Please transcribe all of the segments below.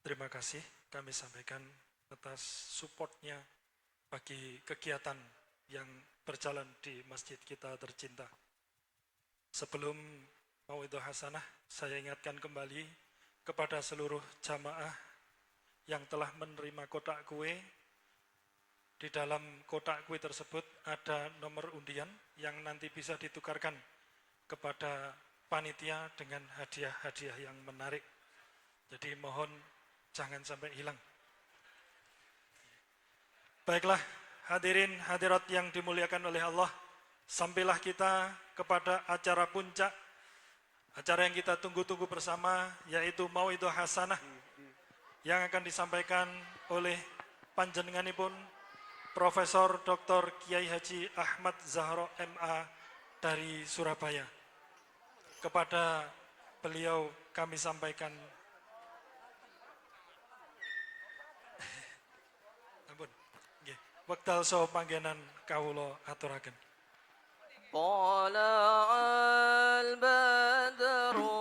terima kasih kami sampaikan atas supportnya bagi kegiatan yang berjalan di masjid kita tercinta. Sebelum Mauidhah Hasanah, saya ingatkan kembali kepada seluruh jamaah yang telah menerima kotak kue. Di dalam kotak kue tersebut ada nomor undian yang nanti bisa ditukarkan kepada panitia dengan hadiah-hadiah yang menarik. Jadi mohon jangan sampai hilang. Baiklah, hadirin hadirat yang dimuliakan oleh Allah, sampailah kita kepada acara puncak, acara yang kita tunggu-tunggu bersama, yaitu Mauidhah Hasanah, yang akan disampaikan oleh panjenenganipun Profesor Dr. Kiai Haji Ahmad Zahro MA dari Surabaya. Kepada beliau kami sampaikan wekdal saha panggenan kawula aturaken. Tala'al badru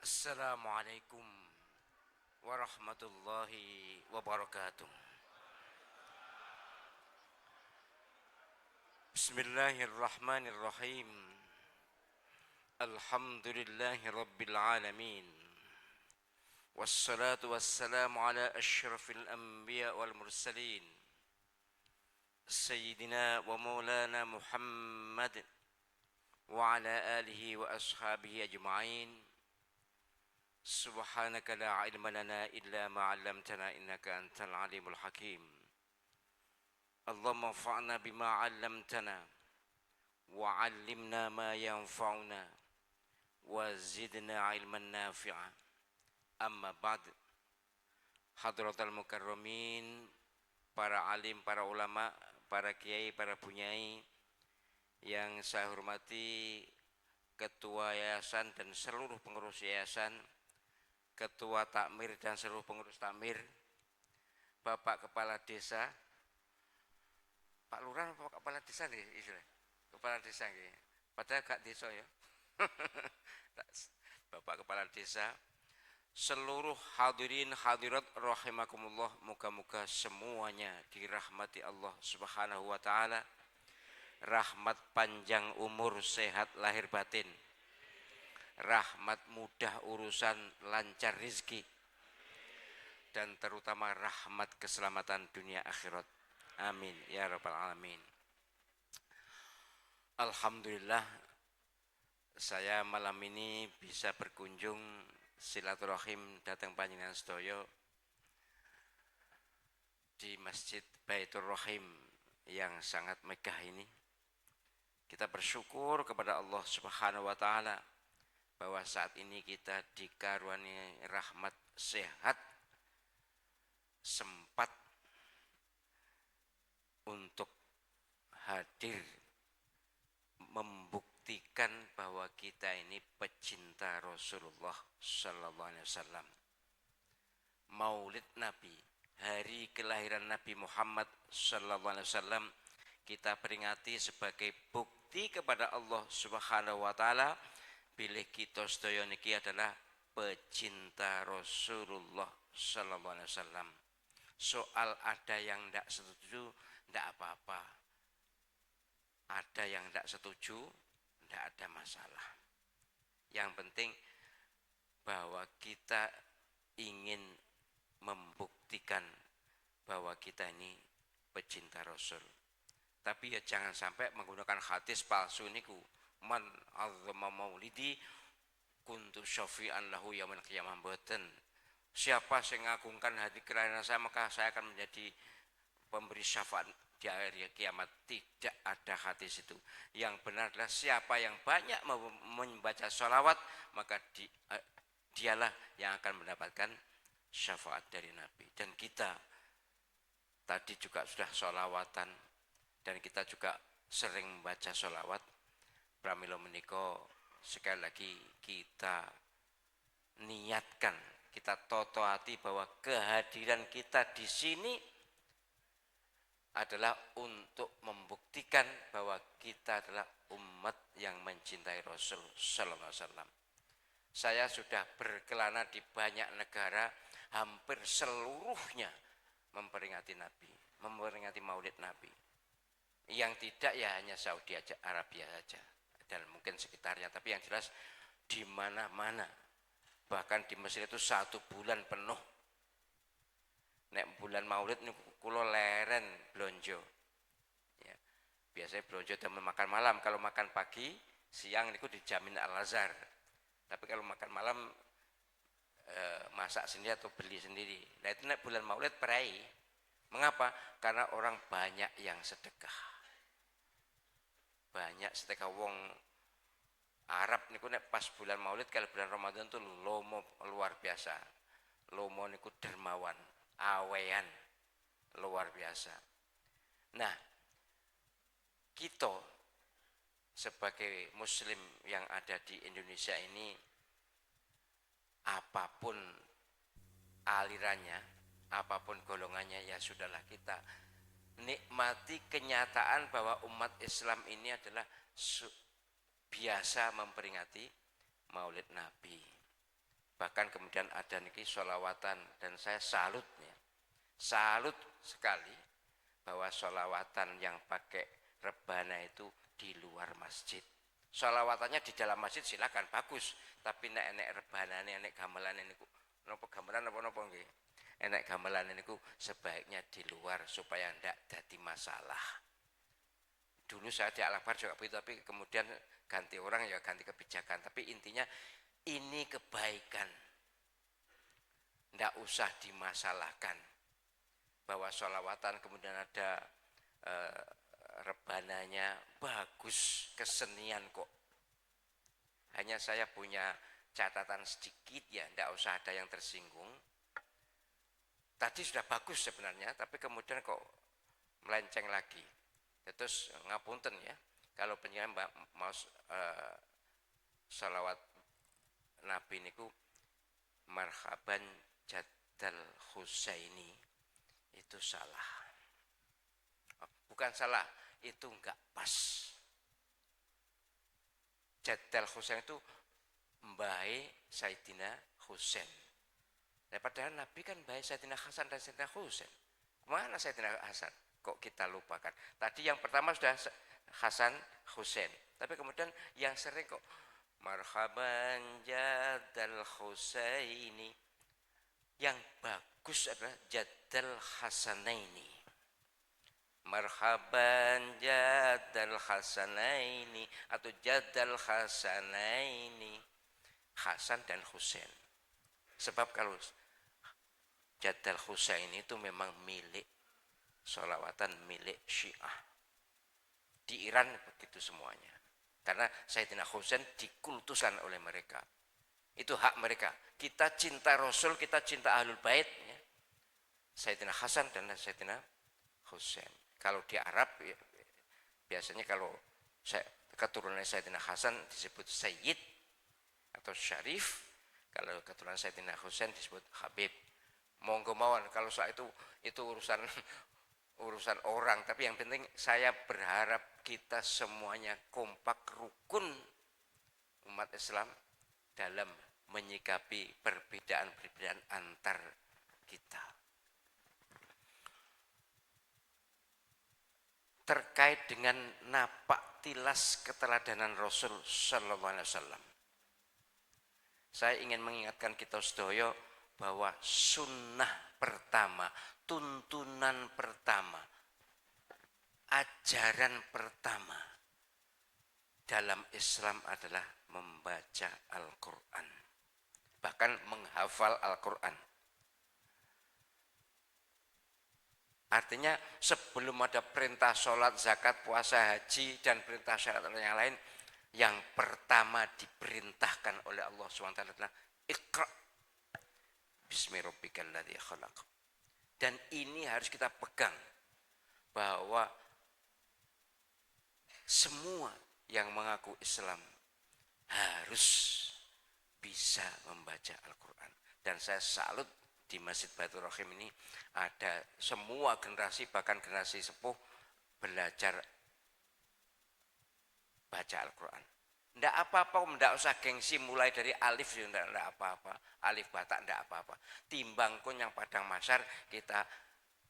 Assalamualaikum warahmatullahi wabarakatuh. Bismillahirrahmanirrahim. Alhamdulillahi rabbil alamin. Wassalatu wassalamu ala asyrafil anbiya wal mursalin, Sayyidina wa maulana Muhammad wa ala alihi wa ashabihi ajma'in. Subhanaka la ilma lana illa ma 'allamtana innaka antal alimul hakim. Allahumma anfa'na bima 'allamtana wa 'allimna ma yanfa'una wa zidna 'ilman nafi'a. Amma ba'd. Hadratal mukarramin, para alim, para ulama, para kiai, para bunyai yang saya hormati, ketua yayasan dan seluruh pengurus yayasan, ketua takmir dan seluruh pengurus takmir, Bapak Kepala Desa, Pak Lurah, Bapak Kepala Desa nih, Kepala Desa nih, padahal gak desa ya. Bapak Kepala Desa, seluruh hadirin hadirat rahimakumullah, muka-muka semuanya dirahmati Allah Subhanahu wa taala. Rahmat panjang umur, sehat lahir batin. Rahmat mudah urusan, lancar rizki, dan terutama rahmat keselamatan dunia akhirat. Amin ya rabbal alamin. Alhamdulillah, saya malam ini bisa berkunjung silaturahim datang panjenengan sedaya di Masjid Baitur Rahim yang sangat megah ini. Kita bersyukur kepada Allah Subhanahu wa taala bahwa saat ini kita dikaruniai rahmat sehat, sempat untuk hadir membuktikan bahwa kita ini pecinta Rasulullah sallallahu alaihi wasallam. Maulid Nabi, hari kelahiran Nabi Muhammad sallallahu alaihi wasallam, kita peringati sebagai bukti kepada Allah Subhanahu wa taala bilih kita sedaya niki adalah pecinta Rasulullah sallallahu alaihi wasallam. Soal ada yang tidak setuju, tidak apa-apa. Ada yang tidak setuju, tidak ada masalah. Yang penting bahwa kita ingin membuktikan bahwa kita ini pecinta Rasul. Tapi ya jangan sampai menggunakan hadis palsu niku. Man azzama maulidi kuntu syafi'an lahu yaumil qiyamah, mboten. Siapa yang mengagungkan hari kelahiran saya, maka saya akan menjadi pemberi syafaat di hari kiamat. Tidak ada hadis itu. Yang benar adalah siapa yang banyak membaca sholawat, maka dialah yang akan mendapatkan syafaat dari Nabi. Dan kita tadi juga sudah sholawatan, dan kita juga sering membaca sholawat. Pramila menika sekali lagi kita niatkan, kita toto hati bahwa kehadiran kita di sini adalah untuk membuktikan bahwa kita adalah umat yang mencintai Rasul sallallahu alaihi wasallam. Saya sudah berkelana di banyak negara, hampir seluruhnya memperingati Nabi, memperingati Maulid Nabi. Yang tidak ya hanya Saudi Arabia saja dan mungkin sekitarnya, tapi yang jelas di mana-mana. Bahkan di Mesir itu 1 bulan penuh. Nek bulan Maulid niku kula leren blonjo. Ya. Biasanya blonjo dan makan malam. Kalau makan pagi, siang niku dijamin Al-Azhar. Tapi kalau makan malam masak sendiri atau beli sendiri. Nah itu nek bulan Maulid perai. Mengapa? Karena orang banyak yang sedekah. Banyak sedekah wong Arab niku nek pas bulan Maulid, kalau bulan Ramadan tuh lomo luar biasa. Lomo niku dermawan, awean luar biasa. Nah, kita sebagai muslim yang ada di Indonesia ini, apapun alirannya, apapun golongannya, ya sudahlah, kita nikmati kenyataan bahwa umat Islam ini adalah biasa memperingati Maulid Nabi. Bahkan kemudian ada niki sholawatan, dan saya salutnya, salut sekali bahwa sholawatan yang pakai rebana itu di luar masjid. Sholawatannya di dalam masjid silakan, bagus, tapi nek rebanane, nek gamelane niku, napa gamelan napa nggih? Enak gamelan niku sebaiknya di luar supaya ndak jadi masalah. Dulu saya di Al-Akbar juga begitu, tapi kemudian ganti orang ya ganti kebijakan. Tapi intinya ini kebaikan, ndak usah dimasalahkan. Bahwa sholawatan kemudian ada rebananya, bagus, kesenian kok. Hanya saya punya catatan sedikit ya, ndak usah ada yang tersinggung. Tadi sudah bagus sebenarnya, tapi kemudian kok melenceng lagi. Terus ngapunten ya, kalau penyanyi mau salawat Nabi niku marhaban Jaddal Husaini, itu salah. Bukan salah, itu enggak pas. Jaddal Husain itu mbahe Sayyidina Husain. Nah, padahal Nabi kan baik Sayyidina Hasan dan Sayyidina Husain. Kemana Sayyidina Hasan? Kok kita lupakan? Tadi yang pertama sudah Hasan Husain. Tapi kemudian yang sering kok marhaban Jaddal Husaini. Yang bagus adalah Jaddal Hasanaini. Marhaban Jaddal Hasanaini atau Jaddal Hasanaini. Hasan dan Husain. Sebab kalau Jaddal Husain itu memang milik sholawatan milik Syiah. Di Iran begitu semuanya. Karena Sayyidina Husain dikultuskan oleh mereka. Itu hak mereka. Kita cinta Rasul, kita cinta Ahlul Bait. Ya. Sayyidina Hasan dan Sayyidina Husain. Kalau di Arab, ya, biasanya kalau keturunan Sayyidina Hasan disebut Sayyid atau Syarif. Kalau keturunan Sayyidina Husain disebut Habib. Monggo mawon, kalau soal itu urusan orang, tapi yang penting saya berharap kita semuanya kompak rukun umat Islam dalam menyikapi perbedaan-perbedaan antar kita. Terkait dengan napak tilas keteladanan Rasul sallallahu alaihi wasallam. Saya ingin mengingatkan kita sedaya bahwa sunnah pertama, tuntunan pertama, ajaran pertama dalam Islam adalah membaca Al-Quran. Bahkan menghafal Al-Quran. Artinya sebelum ada perintah sholat, zakat, puasa, haji, dan perintah syarat yang lain, yang pertama diperintahkan oleh Allah SWT adalah Iqra' Bismi rabbikal ladzi khalaq. Dan ini harus kita pegang, bahwa semua yang mengaku Islam harus bisa membaca Al-Quran. Dan saya salut di Masjid Baitur Rahim ini ada semua generasi, bahkan generasi sepuh belajar baca Al-Quran. Tidak apa-apa, tidak usah gengsi mulai dari alif, tidak apa-apa. Alif batak tidak apa-apa. Timbang kun yang padang masyar kita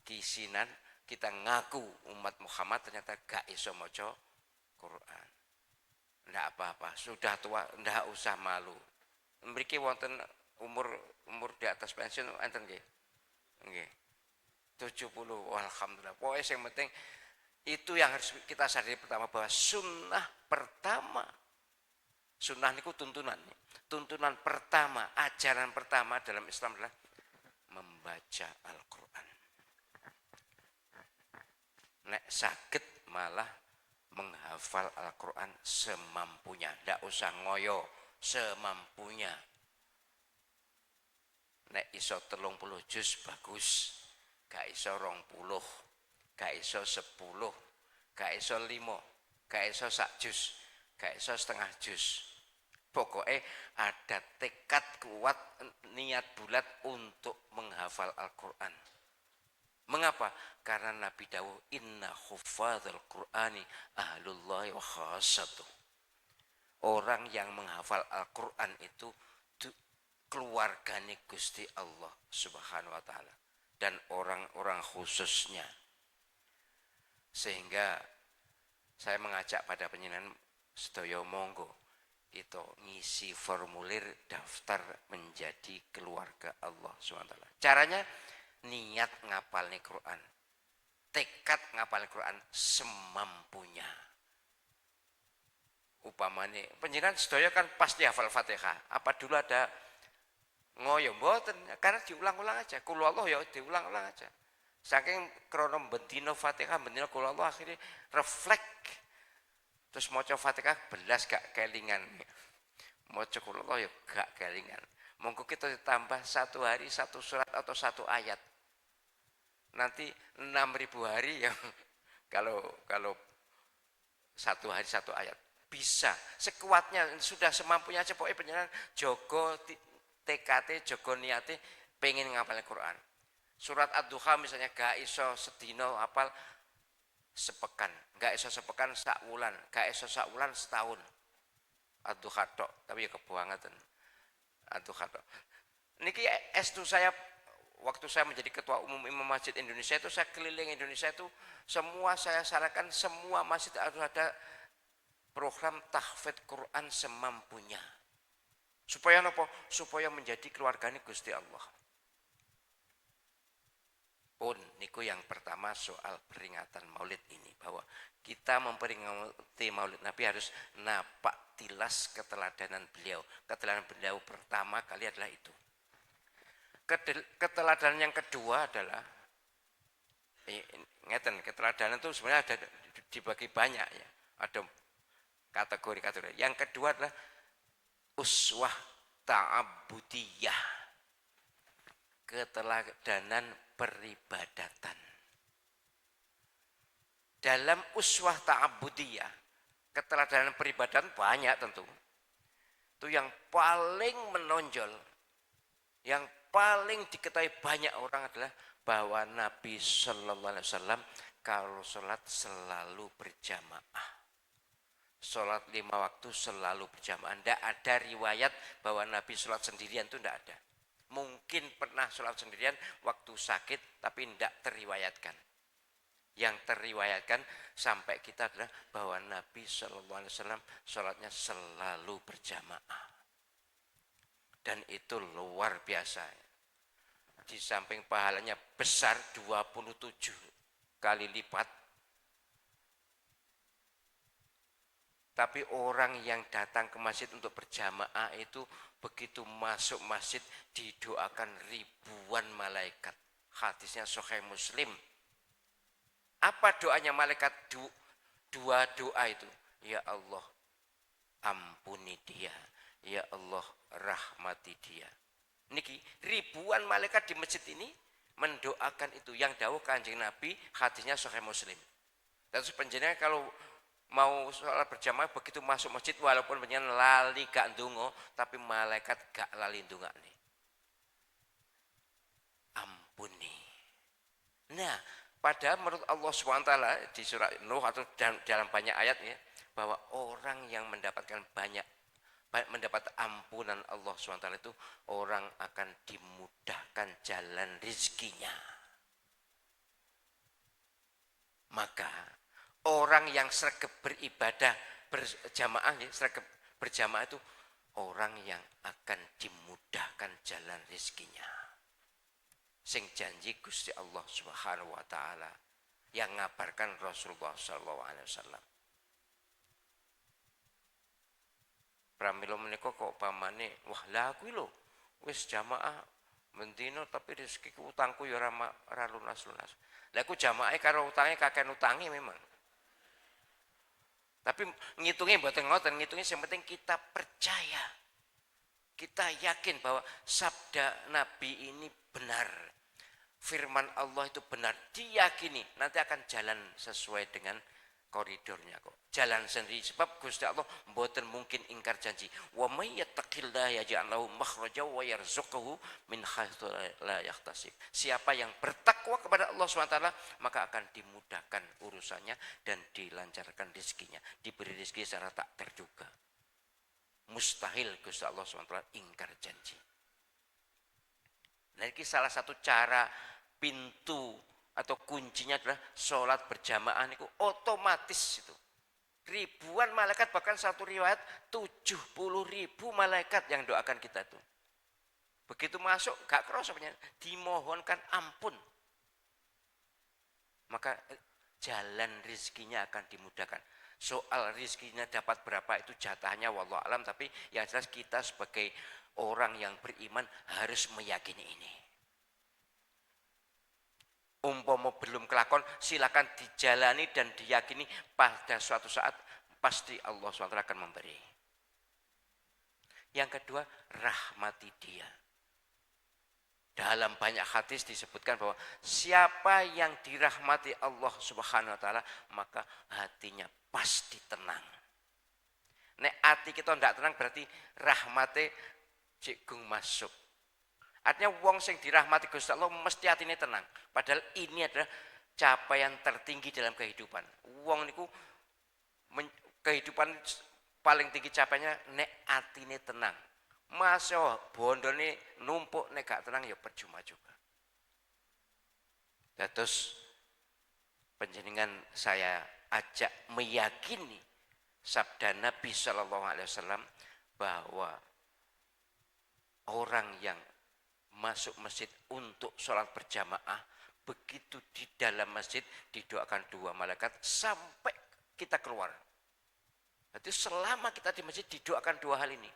kisinan, kita ngaku umat Muhammad ternyata gak iso maca Quran. Tidak apa-apa, sudah tua, tidak usah malu. Mriki wonten umur di atas pensiun enten nggih. Nggih. 70, alhamdulillah. Pokoknya yang penting itu yang harus kita sadari pertama, bahwa sunnah pertama, sunnah niku tuntunan. Tuntunan pertama, ajaran pertama dalam Islam adalah membaca Al-Quran. Nek saged malah menghafal Al-Quran semampunya, tidak usah ngoyo, semampunya. Nek iso 30 juz bagus, gak iso 20, gak iso 10, gak iso 5, gak iso sak juz, gak iso setengah juz. Pokoknya ada tekad kuat, niat bulat untuk menghafal Al-Quran. Mengapa? Karena Nabi dawuh inna huffadzal Qur'ani ahlullahi wa khassatuh. Orang yang menghafal Al-Quran itu keluarganya Gusti Allah Subhanahu wa taala dan orang-orang khususnya. Sehingga saya mengajak pada penjenengan sedaya monggo kita ngisi formulir daftar menjadi keluarga Allah Subhanahu wa taala. Caranya niat ngapalnya Quran. Tekad ngapalnya Quran semampunya. Upamane penjenengan sedaya kan pasti hafal Fatihah. Apa dulu ada ngoyo mboten, karena diulang-ulang aja. Qul Allah ya diulang-ulang aja. Saking krono bendina Fatihah, bendina Qul Allah akhirnya refleks. Terus maca Fatihah belas gak kelingan. Maca Qul Allah ya gak kelingan. Monggo kita ditambah satu hari satu surat atau satu ayat. Nanti 6.000 hari yang kalau satu hari satu ayat bisa sekuatnya, sudah semampunya aja. Pokoknya penjenengan jogo TKT, jogo niate pengen ngapal Quran. Surat Ad-Duha misalnya gak iso sedino hafal sepekan, gak iso sepekan sak wulan, gak iso sak wulan setahun. Ad-Duha tok, tapi ya kebangetan. Ad-Duha tok. Niki S2 saya waktu saya menjadi ketua umum Imam Masjid Indonesia itu, saya keliling Indonesia itu semua saya sarankan semua masjid harus ada program tahfidz Quran semampunya. Supaya apa? Supaya menjadi keluarganya Gusti Allah. Pun niku yang pertama soal peringatan Maulid ini, bahwa kita memperingati Maulid Nabi harus napak tilas keteladanan beliau. Keteladanan beliau pertama kali adalah itu. Keteladanan yang kedua adalah ngeten, keteladanan itu sebenarnya ada dibagi banyak ya. Ada kategori-kategori. Yang kedua adalah uswah ta'abbudiyah. Keteladanan peribadatan. Dalam uswah ta'abbudiyah, keteladanan peribadatan banyak tentu. Itu yang paling menonjol, yang paling diketahui banyak orang adalah bahwa Nabi Shallallahu Alaihi Wasallam kalau sholat selalu berjamaah. Sholat 5 waktu selalu berjamaah. Tidak ada riwayat bahwa Nabi sholat sendirian, itu tidak ada. Mungkin pernah sholat sendirian waktu sakit, tapi tidak terriwayatkan. Yang terriwayatkan sampai kita adalah bahwa Nabi Shallallahu Alaihi Wasallam sholatnya selalu berjamaah. Dan itu luar biasa. Di samping pahalanya besar 27 kali lipat. Tapi orang yang datang ke masjid untuk berjamaah itu begitu masuk masjid didoakan ribuan malaikat. Hadisnya Sahih Muslim. Apa doanya malaikat? Dua doa itu. Ya Allah, ampuni dia. Ya Allah, rahmati dia. Niki ribuan malaikat di masjid ini mendoakan itu. Yang dawuh Kanjeng Nabi, hadisnya Sahih Muslim. Dan sebenarnya kalau mau sholat berjamaah begitu masuk masjid, walaupun panjenengan lali gak ndonga, tapi malaikat gak lali ndongakne. Ampuni. Nah, padahal menurut Allah SWT di surah Nuh atau dalam banyak ayat ya, bahwa orang yang mendapatkan mendapat ampunan Allah SWT itu orang akan dimudahkan jalan rezekinya. Maka orang yang sregep beribadah berjamaah ya, sregep berjamaah itu orang yang akan dimudahkan jalan rezekinya. Sing janji Gusti Allah Subhanahu wa taala yang ngabarkan Rasulullah sallallahu alaihi wasallam. Pramila menika kok pamane, wah lah kuwi lho wis jamaah mendino tapi rezekiku utangku ya ora lunas-lunas. Lah aku jamaah karo utange kakek utangi memang. Tapi ngitungnya mboten ngoten, ngitungnya yang penting kita percaya. Kita yakin bahwa sabda Nabi ini benar. Firman Allah itu benar, diyakini nanti akan jalan sesuai dengan koridornya kok. Jalan sendiri sebab Gusti Allah mboten mungkin ingkar janji. Wa may yattaqillaha yaj'al lahu makhraja wa yarzuqhu min haitsu la yahtasib. Siapa yang bertakwa kepada Allah SWT maka akan dimudahkan urusannya dan dilancarkan rezekinya, diberi rezeki secara tak terduga. Mustahil Gusti Allah SWT ingkar janji. Nah, ini salah satu cara pintu atau kuncinya adalah sholat berjamaah itu otomatis itu. Ribuan malaikat, bahkan satu riwayat 70.000 malaikat yang doakan kita itu. Begitu masuk gak kerasa dimohonkan ampun. Maka jalan rezekinya akan dimudahkan. Soal rezekinya dapat berapa itu jatahnya wallahu alam, tapi yang jelas kita sebagai orang yang beriman harus meyakini ini. Umpama belum kelakon, silakan dijalani dan diyakini pada suatu saat pasti Allah SWT akan memberi. Yang kedua, rahmati dia. Dalam banyak hadis disebutkan bahwa siapa yang dirahmati Allah Subhanahu wa taala maka hatinya pasti tenang. Nek hati kita tidak tenang berarti rahmate cikgung masuk. Artinya wong sing dirahmati Gusti Allah mesti hatine tenang. Padahal ini adalah capaian tertinggi dalam kehidupan. Wong niku kehidupan paling tinggi capaiannya nek atine tenang. Masa bondone numpuk nek gak tenang ya percuma juga. Terus panjenengan saya ajak meyakini sabda Nabi Shallallahu Alaihi Wasallam bahwa orang yang masuk masjid untuk sholat berjamaah begitu di dalam masjid didoakan dua malaikat sampai kita keluar. Jadi selama kita di masjid didoakan dua hal ini.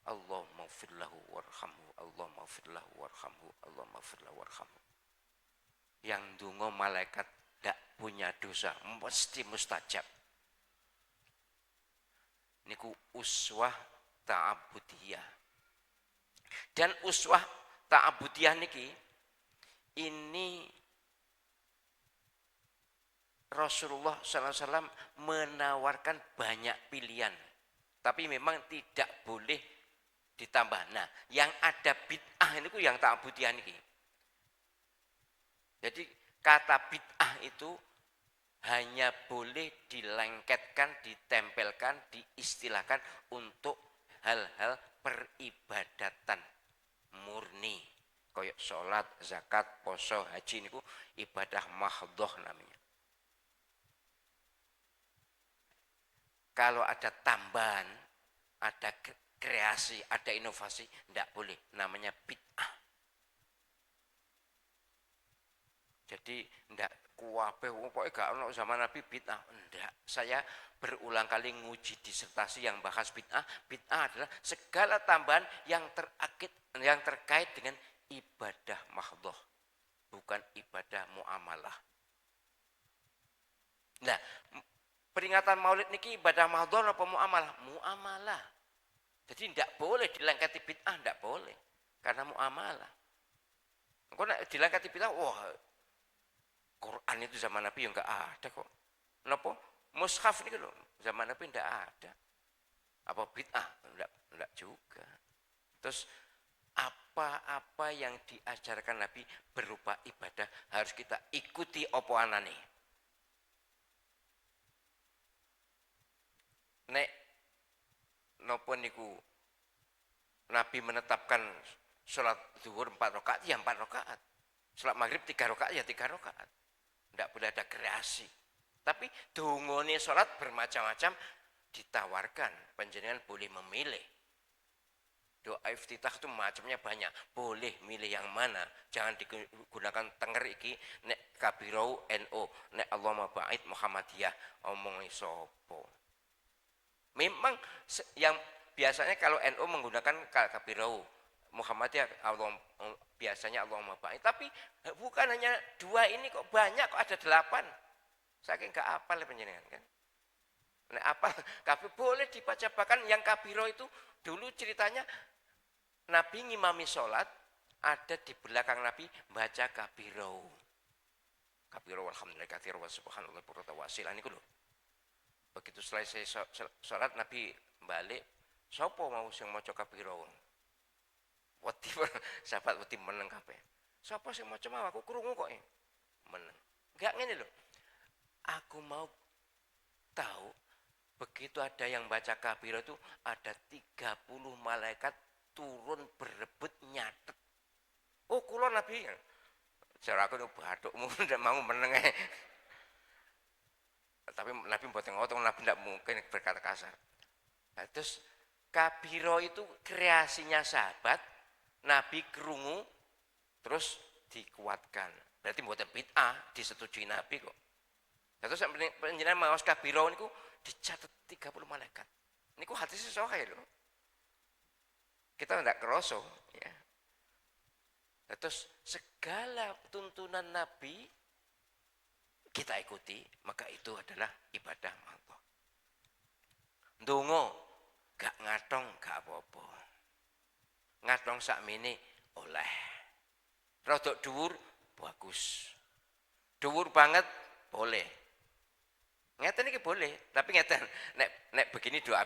Allahumma firlahu warhamhu, Allahumma firlahu warhamhu, Allahumma firlahu warhamhu. Yang dungo malaikat tidak punya dosa mesti mustajab. Niku uswah ta'abudiyah. Dan uswah ta'abudiyah niki ini Rasulullah SAW menawarkan banyak pilihan. Tapi memang tidak boleh ditambah. Nah, yang ada bid'ah ini yang ta'abudiyah niki. Jadi kata bid'ah itu hanya boleh dilengketkan, ditempelkan, diistilahkan untuk hal-hal peribadatan murni. Kayak sholat, zakat, poso, haji niku ibadah mahdhoh namanya. Kalau ada tambahan, ada kreasi, ada inovasi, tidak boleh. Namanya bid'ah. Jadi tidak kuwabe pokoknya gak ono zaman Nabi bid'ah. Enggak. Saya berulang kali nguji disertasi yang bahas bid'ah. Bid'ah adalah segala tambahan yang terkait dengan ibadah mahdhoh, bukan ibadah muamalah. Nah, peringatan Maulid niki ibadah mahdhoh apa muamalah? Muamalah. Jadi tidak boleh dilengketi bid'ah, tidak boleh. Karena muamalah. Engko nek dilengketi bid'ah, wah Quran itu zaman Nabi yang enggak ada kok. Napa? Mushaf niku lho, zaman Nabi enggak ada. Apa bid'ah? Enggak juga. Terus apa-apa yang diajarkan Nabi berupa ibadah harus kita ikuti apa anane. Nek napa niku Nabi menetapkan sholat zuhur 4 rakaat ya 4 rakaat. Sholat maghrib 3 rakaat ya 3 rakaat. Tidak boleh ada kreasi. Tapi dungone sholat bermacam-macam ditawarkan. Panjenengan boleh memilih. Doa iftitah itu macamnya banyak. Boleh milih yang mana. Jangan digunakan tenger iki. Nek kabirau NO. Nek Allahumma ba'id Muhammadiyah. Omongi sopo. Memang yang biasanya kalau NO menggunakan kabirau Muhammadiyah biasanya Allahumma ba'id. Tapi bukan hanya 2 ini kok banyak, kok ada 8. Saking gak apal panjenengan kan. Nek apal kabeh boleh dibaca, bahkan yang kabiro itu dulu ceritanya Nabi ngimami sholat, ada di belakang Nabi baca kabiro. Kabiro alhamdulillah katsir wa subhanallah burata wasilah niku lho. Begitu selesai sholat Nabi balik, sapa mau sing maca kabiro? Wedi sahabat wedi meneng kabeh. Sapa sing maca mau aku krungu kok meneng. Enggak ngene lho. Aku mau tahu begitu ada yang baca kabiro itu ada 30 malaikat turun berebut nyatet. Oh kula Nabi. Cara aku bathukmu ndak mau meneng. Tapi Nabi mboten ngoten, Nabi ndak mungkin berkata kasar. Nah, terus kabiro itu kreasinya sahabat, Nabi krungu terus dikuatkan. Berarti mboten bid'ah, disetujui Nabi kok. Terus panjenengan maos kabiro niku dicatat 30 malaikat. Niku hadis sahih lho. Kita tidak kerosok ya. Terus segala tuntunan Nabi kita ikuti, maka itu adalah ibadah Allah. Ndonga gak ngatong gak apa-apa. Ngatong sakmene oleh. Rodok dhuwur bagus. Dhuwur banget boleh. Ngeten iki boleh, tapi ngeten nek begini doa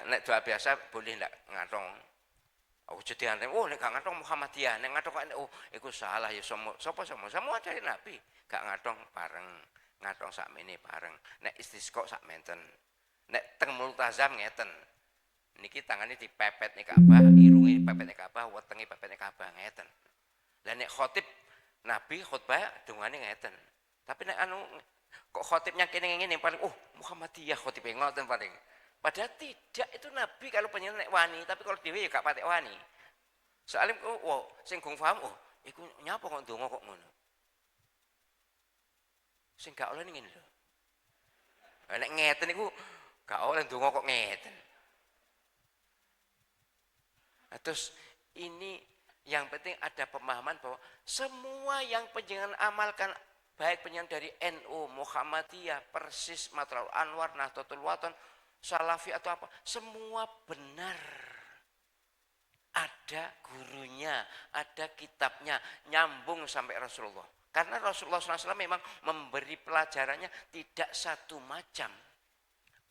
nek doa biasa boleh ndak ngatong. Aku jadi aneh, oh nek gak ngatong Muhammadiyah, nek ngatong oh iku salah ya sapa semua dari Nabi, gak ngatong bareng, ngatong sakmene bareng. Nek istisqa sak menten. Nek teng multazam ngeten. Niki tangane dipepet nek Ka'bah, irunge dipepet nek Ka'bah, wetenge pepet nek Ka'bah ngeten. Lah nek khotib Nabi khutbah dongane ngeten. Tapi nek anu kok khotibnya kene ngene paling Muhammadiyah khotibe ngoten paling. Padahal tidak, itu Nabi kalau panjenengan nek wani, tapi kalau dhewe ya gak patek wani. Soalnya sing gong paham, iku nyapa kok ndonga kok ngono. Sing gak oleh ngene lho. Nek ngeten iku gak oleh ndonga kok ngeten. Nah, terus ini yang penting ada pemahaman bahwa semua yang panjenengan amalkan baik penyanyi dari NU, Muhammadiyah, Persis, Matlabul Anwar, Nahdlatul Wathon, Salafi atau apa, semua benar. Ada gurunya, ada kitabnya, nyambung sampai Rasulullah. Karena Rasulullah SAW memang memberi pelajarannya tidak satu macam.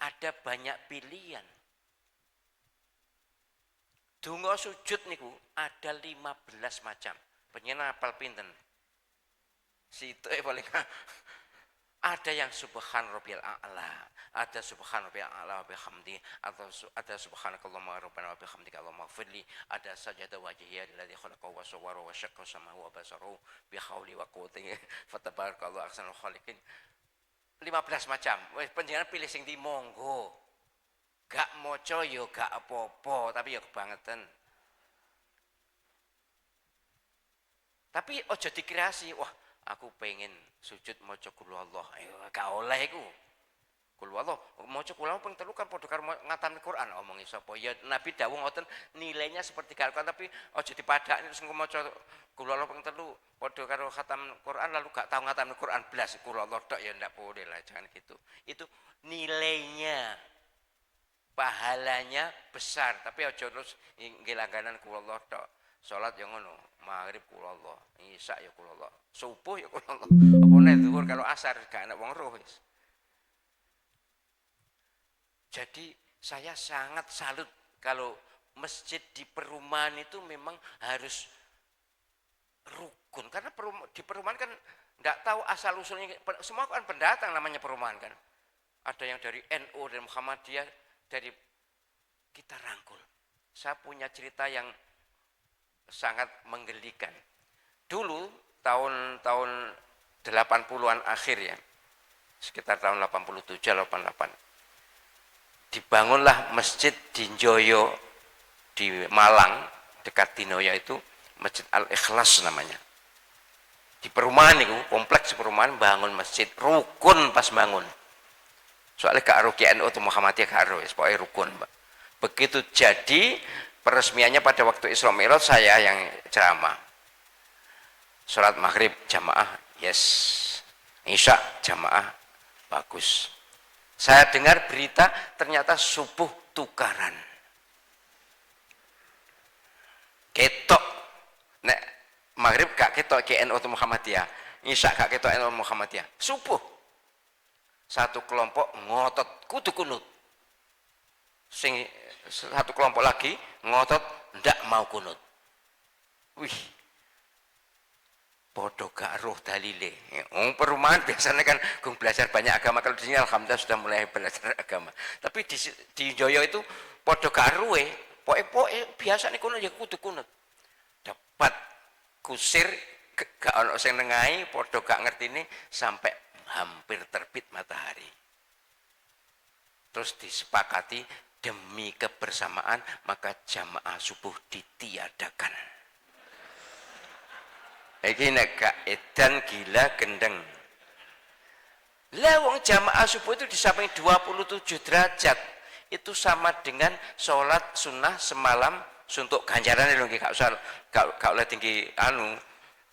Ada banyak pilihan. Donga sujud niku ada 15 macam. Penyen apal pinten. Situ paling ada yang subhan rabbiyal a'la, ada subhan rabbiyal a'la wa bihamdi, atau ada subhanakallahumma rabbana wa bihamdika allahumma ighfirli, ada sajada wajhiya alladzi khalaqa wa sawwara wa syaqqa samahu wa basarahu bi hauli wa quwwati fatabarakallahu ahsanul khaliqin. 15 macam. Wis panjenengan pilih sing di monggo. Gak maca yo gak apa-apa, tapi ya kebangetan. Tapi ojo dikreasi, wah aku pengen sujud maca qul huwallah. Ayo gak oleh iku. Qul huwallah, maca qul huwallah ping telu kan padha karo ngatamne Quran omongi sapa. Ya Nabi dawuh ngoten nilainya seperti Al-Quran, tapi aja dipadakne terus engko maca qul huwallah ping telu padha karo khatam Quran lalu gak tau ngatamne Quran blas qul huwallah tok ya ndak boleh lah, jangan gitu. Itu nilainya pahalanya besar, tapi aja terus nggih langganan qul huwallah tok. Salat yang ngono, maghrib qul huwallah, isya ya qul huwallah, subuh ya qul huwallah. Apa nek zuhur kalau asar gak ana wong roh wis. Jadi saya sangat salut kalau masjid di perumahan itu memang harus rukun, karena di perumahan kan enggak tahu asal usulnya, semua kan pendatang namanya perumahan kan. Ada yang dari NU dan Muhammadiyah, dari kita rangkul. Saya punya cerita yang sangat menggelikan. Dulu tahun-tahun 80-an akhir ya, sekitar tahun 87 88, dibangunlah masjid di Njoyo di Malang dekat Dinoya, itu Masjid Al-Ikhlas namanya. Di perumahan itu, kompleks perumahan bangun masjid, rukun pas bangun. Soalnya gak aro NU atau Muhammadiyah gak aro, pokoknya rukun, Mbak. Begitu jadi peresmiannya pada waktu Isra Mi'raj saya yang ceramah. Salat maghrib jamaah, yes. Isya jamaah, bagus. Saya dengar berita ternyata subuh tukaran. Ketok, nek maghrib gak ketok KNU atau Muhammadiyah, Isya gak ketok NU Muhammadiyah. Subuh satu kelompok ngotot kudu kunut, sing satu kelompok lagi ngotot ndak mau kunut. Wih, podo gak roh dalile. Perumahan biasanya kan gung belajar banyak agama, kalau di sini alhamdulillah sudah mulai belajar agama. Tapi di Joyo itu podo gak roe, poe biasa nih kunut ya kudu kunut. Dapat kusir gak ono sing nengahi, podo gak ngerti ini sampai hampir terbit matahari. Terus disepakati demi kebersamaan maka jamaah subuh ditiadakan. Iki nek gak edan gila gendeng. Lah wong jamaah subuh itu di samping 27 derajat itu sama dengan sholat sunnah semalam suntuk ganjaran lho nggih, gak oleh tinggi anu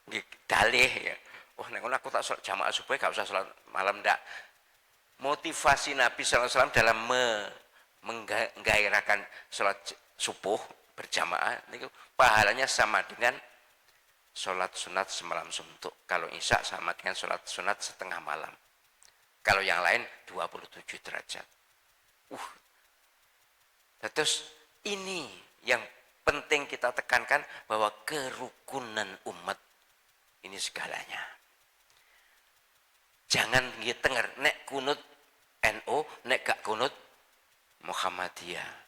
nggih dalih ya. Oh nek aku tak sholat jamaah subuh gak usah sholat malam ndak. Motivasi Nabi SAW dalam menggairahkan sholat subuh berjamaah itu pahalanya sama dengan sholat sunat semalam suntuk. Kalau isya sama dengan sholat sunat setengah malam. Kalau yang lain 27 derajat. Terus ini yang penting kita tekankan, bahwa kerukunan umat ini segalanya. Jangan ngetenger nek kunut NU, nek gak kunut Muhammadiyah.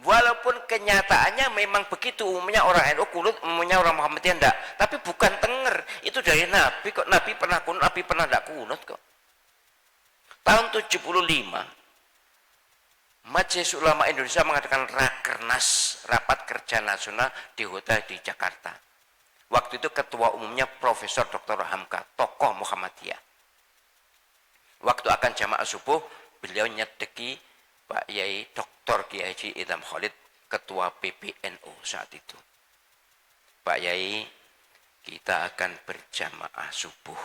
Walaupun kenyataannya memang begitu, umumnya orang NU kunut, umumnya orang Muhammadiyah enggak. Tapi bukan tenger, itu dari Nabi kok. Nabi pernah kunut, Nabi pernah enggak kunut kok. Tahun 75, Majelis Ulama Indonesia mengadakan Rakernas, Rapat Kerja Nasional di hotel di Jakarta. Waktu itu ketua umumnya Profesor Dr. Hamka, tokoh Muhammadiyah. Waktu akan jamaah subuh, beliau nyedeki Pak Yai Dr. Kiai Haji Idham Khalid, ketua PBNU saat itu. Pak Yai, kita akan berjamaah subuh.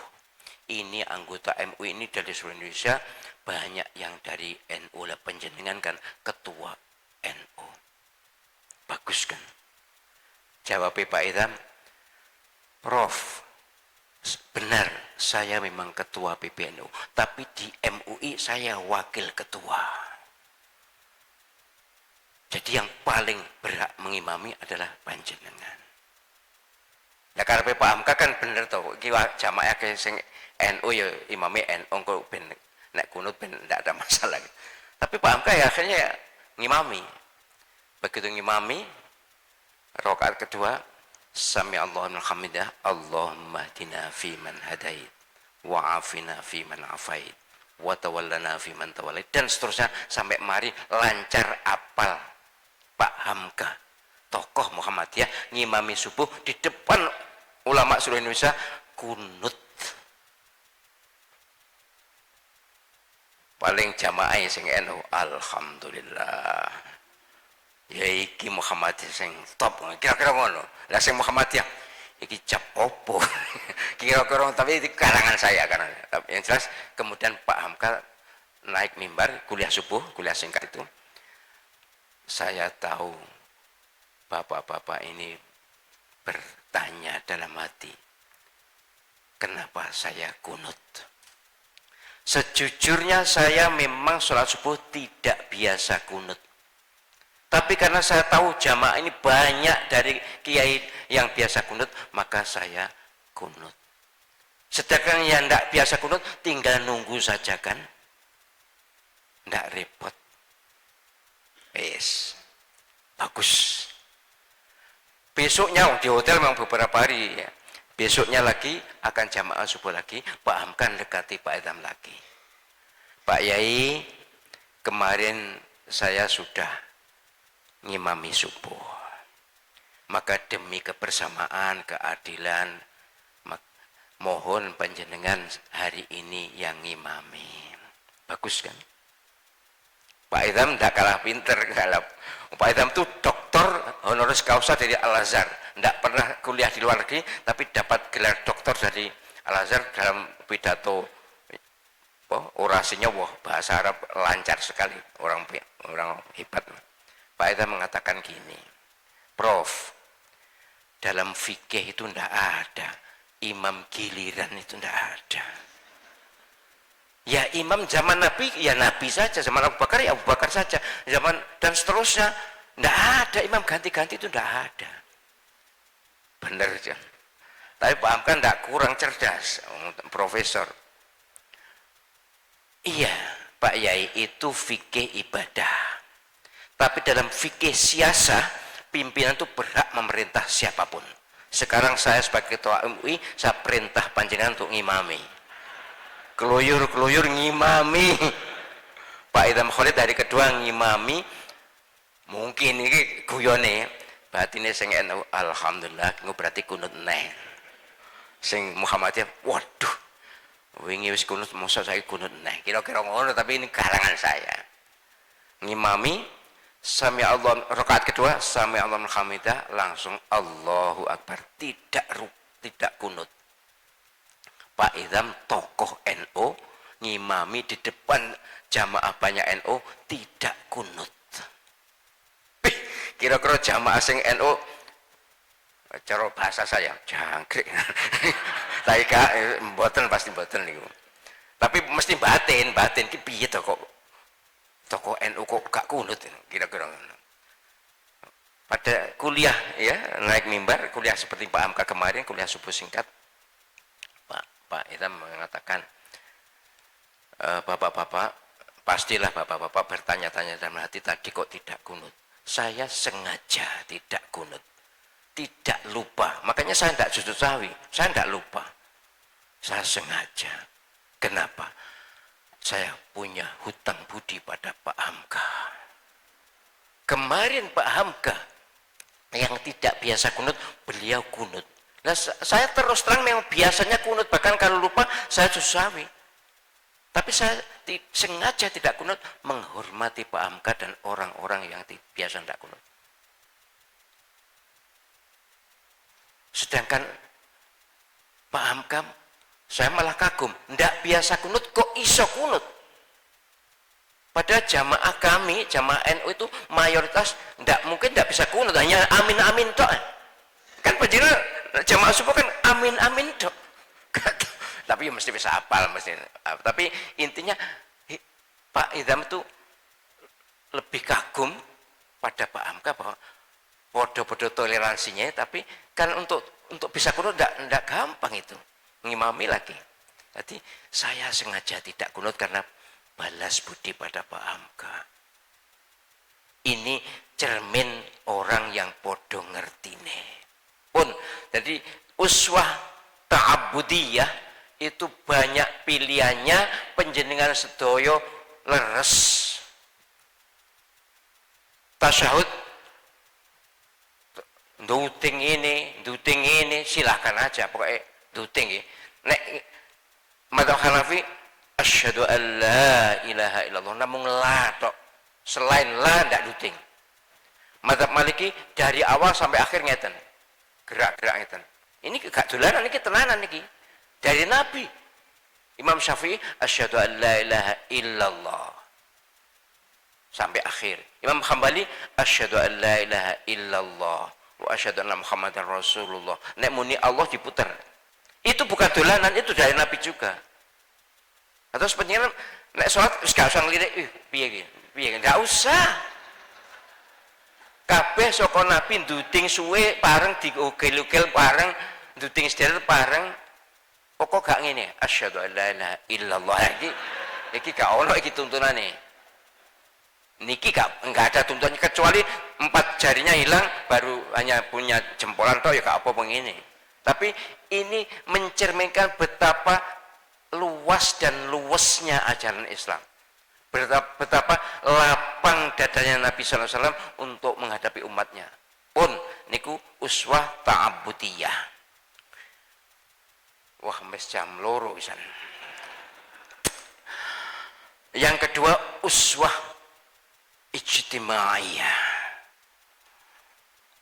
ini anggota MUI ini dari seluruh Indonesia, banyak yang dari NU lah, panjenengan kan ketua NU. Bagus kan? Jawab Pak Idham, Prof, benar saya memang ketua PBNU, tapi di MUI saya wakil ketua. Jadi yang paling berhak mengimami adalah panjenengan. Ya karena Pak Hamka kan bener toh, kiwa jamaah ke sing NU ya imami NU kok ben nek kunut ben ndak ada masalah. Tapi Pak Hamka ya akhirnya ya ngimami. Begitu ngimami rakaat kedua, sami Allahu liman hamidah, Allahumma hdina fi man hadait wa afina fi man afait wa tawallana fi man tawallait, dan seterusnya sampai mari lancar apal Pak Hamka, tokoh Muhammadiyah, ngimami subuh di depan ulama seluruh Indonesia, kunut. Paling jamaah sing NU, alhamdulillah. Ya iki Muhammadiyah sing top, kira-kira ngono. Lah sing Muhammadiyah iki cap opo? Kira-kira, tapi itu kalangan saya karena yang jelas kemudian Pak Hamka naik mimbar kuliah subuh, kuliah singkat itu. Saya tahu bapak-bapak ini bertanya dalam hati, kenapa saya kunut? Sejujurnya saya memang sholat subuh tidak biasa kunut. Tapi karena saya tahu jamaah ini banyak dari kiai yang biasa kunut, maka saya kunut. Sedangkan yang tidak biasa kunut tinggal nunggu saja kan, tidak repot. Yes, bagus. Besoknya di hotel memang beberapa hari ya. Besoknya lagi akan jamaah subuh lagi, Pak Hamka dekati Pak Idham lagi. Pak Yai, kemarin saya sudah ngimami subuh. Maka demi kebersamaan, keadilan, mohon panjenengan hari ini yang ngimami. Bagus kan? Pak Idham tidak kalah pinter, Pak Idham itu doktor honoris causa dari Al-Azhar, tidak pernah kuliah di luar negeri, tapi dapat gelar doktor dari Al-Azhar. Dalam pidato orasinya, wah bahasa Arab lancar sekali, orang hebat. Pak Idham mengatakan gini, Prof, dalam fikih itu tidak ada imam giliran, itu tidak ada. Ya imam zaman Nabi, ya Nabi saja. Zaman Abu Bakar, ya Abu Bakar saja. Zaman dan seterusnya. Tidak ada imam ganti-ganti, itu tidak ada. Benar aja. Tapi Pak Hamka tidak kurang cerdas, profesor. Iya, Pak Yai, itu fikih ibadah. Tapi dalam fikih siasah, pimpinan itu berhak memerintah siapapun. Sekarang saya sebagai ketua MUI, saya perintah panjenengan untuk ngimami. Keluyur-keluyur ngimami. Pak Idham Khalid dari kedua ngimami. Mungkin ini guyone batine sing NU, alhamdulillah, berarti kunut neh. Sing Muhammadiyah, waduh, wingi wis kunut, masa saya kunut neh. Kira-kira ngono, tapi ini kalangan saya. Ngimami, sami Allah, rakaat kedua, sami Allah hamidah, langsung Allahu Akbar, tidak kunut. Pak Idham tokoh NU ngimami di depan jamaah banyak NU tidak kunut. Kira-kira jamaah sing NU, cara bahasa saya jangkrik. Tapi kak mboten, pasti mboten niku. Tapi mesti batin ki piye to kok tokoh NU kok gak kunut, kira-kira. Pada kuliah ya, naik mimbar kuliah seperti Pak Hamka kemarin, kuliah subuh singkat. Pak Idham mengatakan, bapak-bapak, pastilah bapak-bapak bertanya-tanya dalam hati, tadi kok tidak kunut. Saya sengaja tidak kunut, tidak lupa. Makanya saya tidak sujud sahwi, saya tidak lupa. Saya sengaja. Kenapa? Saya punya hutang budi pada Pak Hamka. Kemarin Pak Hamka yang tidak biasa kunut, beliau kunut. Nah, saya terus terang memang biasanya kunut, bahkan kalau lupa saya susahwi. Tapi saya sengaja tidak kunut, menghormati Pak Hamka dan orang-orang yang biasa tidak kunut. Sedangkan Pak Hamka Saya malah kagum, ndak biasa kunut kok iso kunut. Padahal jamaah kami, jamaah NU itu mayoritas mungkin ndak bisa kunut, hanya amin-amin tok. Kan panjenengan jamaah subuh kan amin-amin tok. Tapi ya mesti bisa hafal mesti. Tapi intinya Pak Idham itu lebih kagum pada Pak Hamka bahwa podo-podo toleransinya, tapi kan untuk bisa kunut ndak gampang itu. Ngimami lagi. Jadi saya sengaja tidak kunut karena balas budi pada Pak Hamka. Ini cermin orang yang podo ngertine. Pun jadi uswah ta'abudiyah itu banyak pilihannya, penjenengan sedoyo leres. Tasyahud duting ini silahkan aja pokoknya duting ya. Nek madzhab Hanafi asyhadu an la ilaha illallah, namun la tok, selain la ndak duting. Madzhab Maliki dari awal sampai akhir ngeten, gerak-gerak ngeten. Ini gak dolanan, ini tenanan iki dari Nabi. Imam Syafi'i asyhadu an la ilaha illallah sampai akhir. Imam Hambali asyhadu an la ilaha illallah wa asyhadu anna Muhammadar Rasulullah. Nek muni Allah diputer. Itu bukan dolanan, itu dari Nabi juga. Atau sebenarnya nek salat wis gak usah ngelirik, piye enggak usah. Kabeh saka Nabi nduting suwe pareng diugel-ugel pareng, nduting sederek pareng. Pokok gak ngene, asyhadu an la ilaha illallah. Iki gak ono iki tuntunane. Niki enggak ada tuntunannya kecuali 4 jarinya hilang baru hanya punya jempolan toh ya gak apa begini. Tapi ini mencerminkan betapa luas dan luasnya ajaran Islam. Betapa lapang dadanya Nabi SAW untuk menghadapi umatnya. Pun niku uswah ta'abudiyah. Wah, mes jam loro pisan. Yang kedua uswah ijtimaiyah.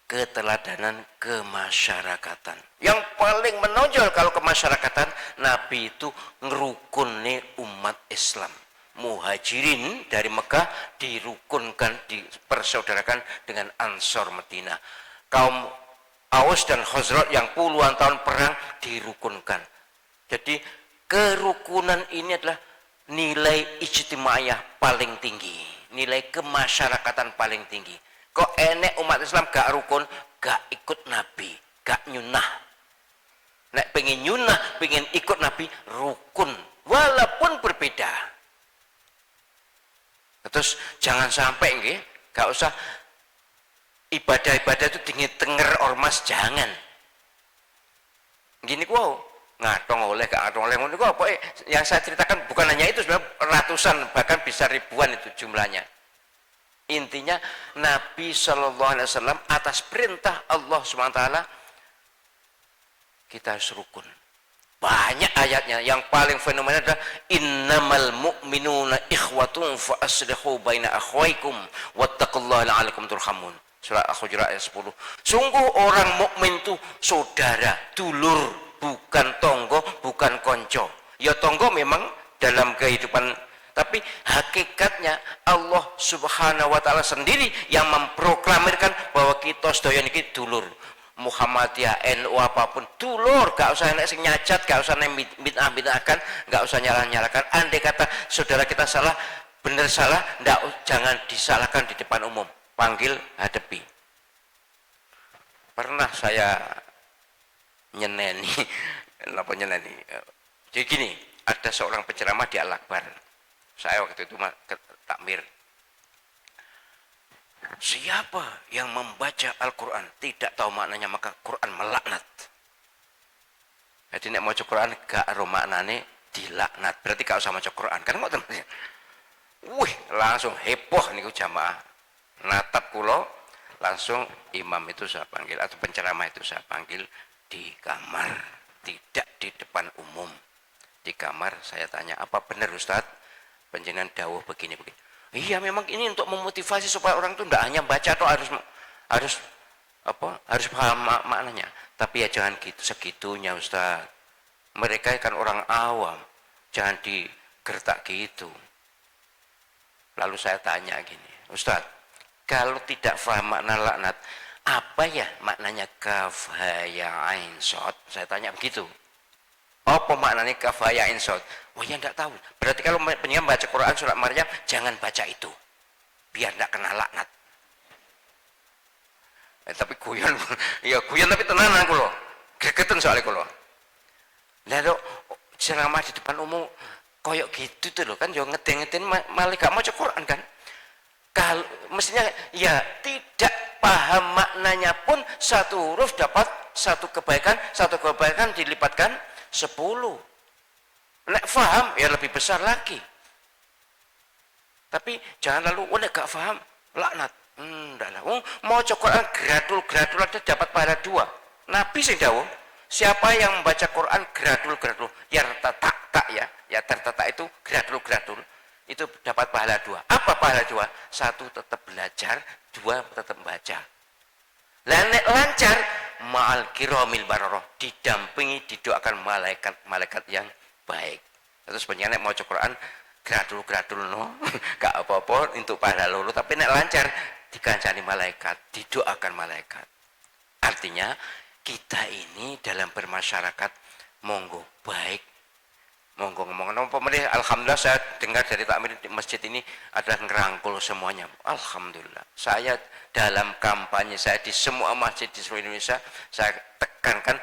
Keteladanan kemasyarakatan. Yang paling menonjol kalau kemasyarakatan, Nabi itu ngerukuni umat Islam. Muhajirin dari Mekah dirukunkan, dipersaudarakan dengan Ansor Madinah. Kaum Aus dan Khazraj yang puluhan tahun perang dirukunkan. Jadi kerukunan ini adalah nilai ijtimaiyah paling tinggi, nilai kemasyarakatan paling tinggi. Kok enek umat Islam gak rukun, gak ikut Nabi, gak nyunah. Nek pengen nyunah, pengen ikut Nabi, rukun walaupun berbeda. Terus jangan sampai nggih, gak usah ibadah-ibadah itu dingin tenger ormas, jangan. Gini wow, ngatong oleh gak ngatong oleh ngono apa yang saya ceritakan bukan hanya itu, sebenarnya ratusan bahkan bisa ribuan itu jumlahnya. Intinya Nabi SAW atas perintah Allah SWT kita harus rukun. Banyak ayatnya, yang paling fenomenal adalah innamal mu'minuna ikhwatun fa aslihu baina akhwaikum wattaqullaha la'alakum turhamun. Surah Al-Hujurat ayat 10. Sungguh orang mukmin itu saudara, dulur, bukan tonggo, bukan konco. Ya tonggo memang dalam kehidupan, tapi hakikatnya Allah Subhanahu wa taala sendiri yang memproklamirkan bahwa kita sedaya niki dulur. Muhammadiyah, NU apapun dulur, gak usah nek sing nyacat, gak usah nek bid'ah-bid'ahkan, gak usah nyalah-nyalahkan. Andai kata saudara kita salah, benar salah, jangan disalahkan di depan umum. Panggil, hadapi. Pernah saya nyeneni, apa nyeneni? Jadi gini, ada seorang penceramah di Al-Akbar. Saya waktu itu takmir. Siapa yang membaca Al-Quran tidak tahu maknanya, maka Quran melaknat. Jadi nek maca Quran gak ero maknane dilaknat. Berarti gak usah maca Quran. Kan ngoten. Wih, langsung heboh niku jamaah. Natap kula, langsung imam itu saya panggil atau penceramah itu saya panggil di kamar, tidak di depan umum. Di kamar saya tanya, "Apa benar Ustaz? Panjenengan dawuh begini-begini." Iya, memang ini untuk memotivasi supaya orang itu tidak hanya baca atau harus paham maknanya. Tapi ya jangan gitu segitunya Ustaz. Mereka kan orang awam, jangan digertak gitu. Lalu saya tanya gini, Ustaz, kalau tidak paham makna laknat, apa ya maknanya kaf ha ya ain shad? Saya tanya begitu. Apa maknanya kaf ha ya ain shad? Oh ya enggak tahu. Berarti kalau pengen baca Quran surat Maryam jangan baca itu. Biar enggak kena laknat. Tapi guyon, ya guyon tapi tenanan aku loh. Gregetan soalnya aku loh. Lalu ceramah di depan umum koyok gitu tuh loh kan, yo ngeden-ngeden malah gak mau Quran kan. Kalau mestinya ya tidak paham maknanya pun satu huruf dapat satu kebaikan dilipatkan 10. Nek paham ya lebih besar lagi. Tapi jangan lalu nek gak paham laknat. Enggak lah. Mau Quran gradul aja dapat pahala 2. Nabi sing dawuh, siapa yang membaca Quran gradul ya tertata itu gradul itu dapat pahala 2. Apa pahala 2? 1 tetap belajar, 2 tetap baca. Nek lancar ma'al kiramil bararah, didampingi didoakan malaikat yang baik. Terus sebenarnya nek mau Quran gradul no gak apa-apa untuk pahala loro, tapi nek lancar dikancani malaikat, didoakan malaikat. Artinya kita ini dalam bermasyarakat monggo baik, monggo ngomong pemerintah. Alhamdulillah saya dengar dari takmir di masjid ini adalah ngerangkul semuanya. Alhamdulillah. Saya dalam kampanye saya di semua masjid di seluruh Indonesia saya tekankan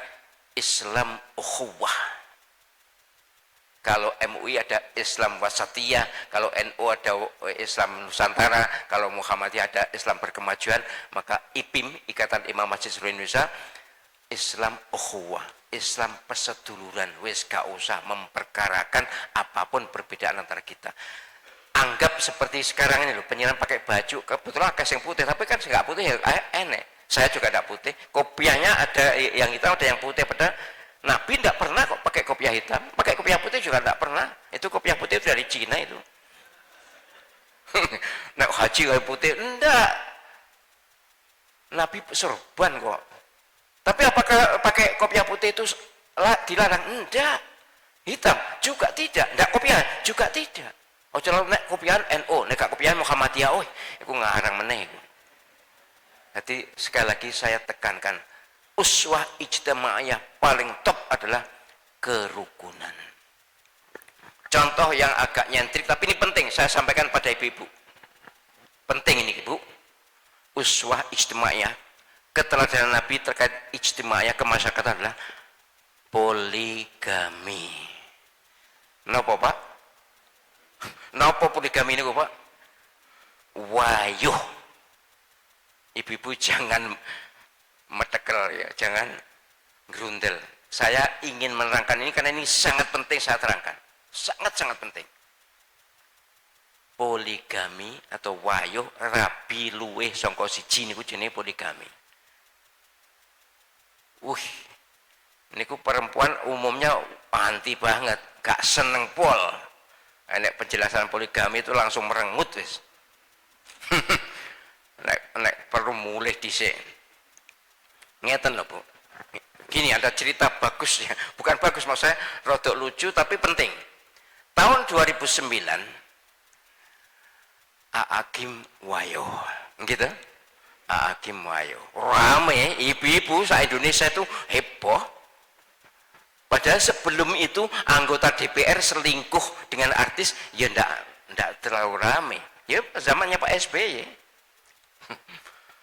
Islam ukhuwah. Kalau MUI ada Islam Wasatiyah, kalau NU ada Islam Nusantara, kalau Muhammadiyah ada Islam Berkemajuan, maka IPIM, Ikatan Imam Masjid Seluruh Indonesia, Islam ukhuwah, Islam perseduluran, wis gak usah memperkarakan apapun perbedaan antara kita. Anggap seperti sekarang ini loh, penyiaran pakai baju, kebetulan ada yang putih, tapi kan nggak putih ya enek. Saya juga tidak putih, kopiahnya ada yang hitam, ada yang putih, padahal Nabi tidak pernah kok pakai kopiah hitam, pakai kopiah putih juga tidak pernah. Itu kopiah putih itu dari Cina itu. Nak haji kayak putih, enggak. Nabi sorban kok. Tapi apakah pakai kopiah putih itu dilarang? Enggak. Hitam juga tidak. Enggak kopiah juga tidak. Oh kalau nek kopiah NU, nek kopiah Muhammadiyah, oh, itu ngarang meneh. Jadi sekali lagi saya tekankan, uswah ijtimaiyah paling top adalah kerukunan. Contoh yang agak nyentrik tapi ini penting saya sampaikan pada ibu-ibu. Penting ini ibu. Uswah ijtimaiyah, keteladanan Nabi terkait ijtimaiyah kemasyarakatan adalah poligami. Napa Pak? Napa poligami ini Pak? Wayuh. Ibu-ibu jangan metekel ya, jangan gerundel. Saya ingin menerangkan ini karena ini sangat penting saya terangkan. Sangat penting. Poligami atau wayuh rabi luweh sangka siji niku jenenge poligami. Niku perempuan umumnya anti banget, gak seneng pol. Nek penjelasan poligami itu langsung merengut wis. nek perlu mulih dhisik. Ngeten lho Bu. Gini ada cerita bagus ya. Bukan bagus maksud saya rodok lucu tapi penting. Tahun 2009 Aakim Wayo. Gitu. Aakim Wayo. Rame ibu-ibu se-Indonesia itu heboh. Padahal sebelum itu anggota DPR selingkuh dengan artis ya ndak terlalu rame. Ya zamannya Pak SBY.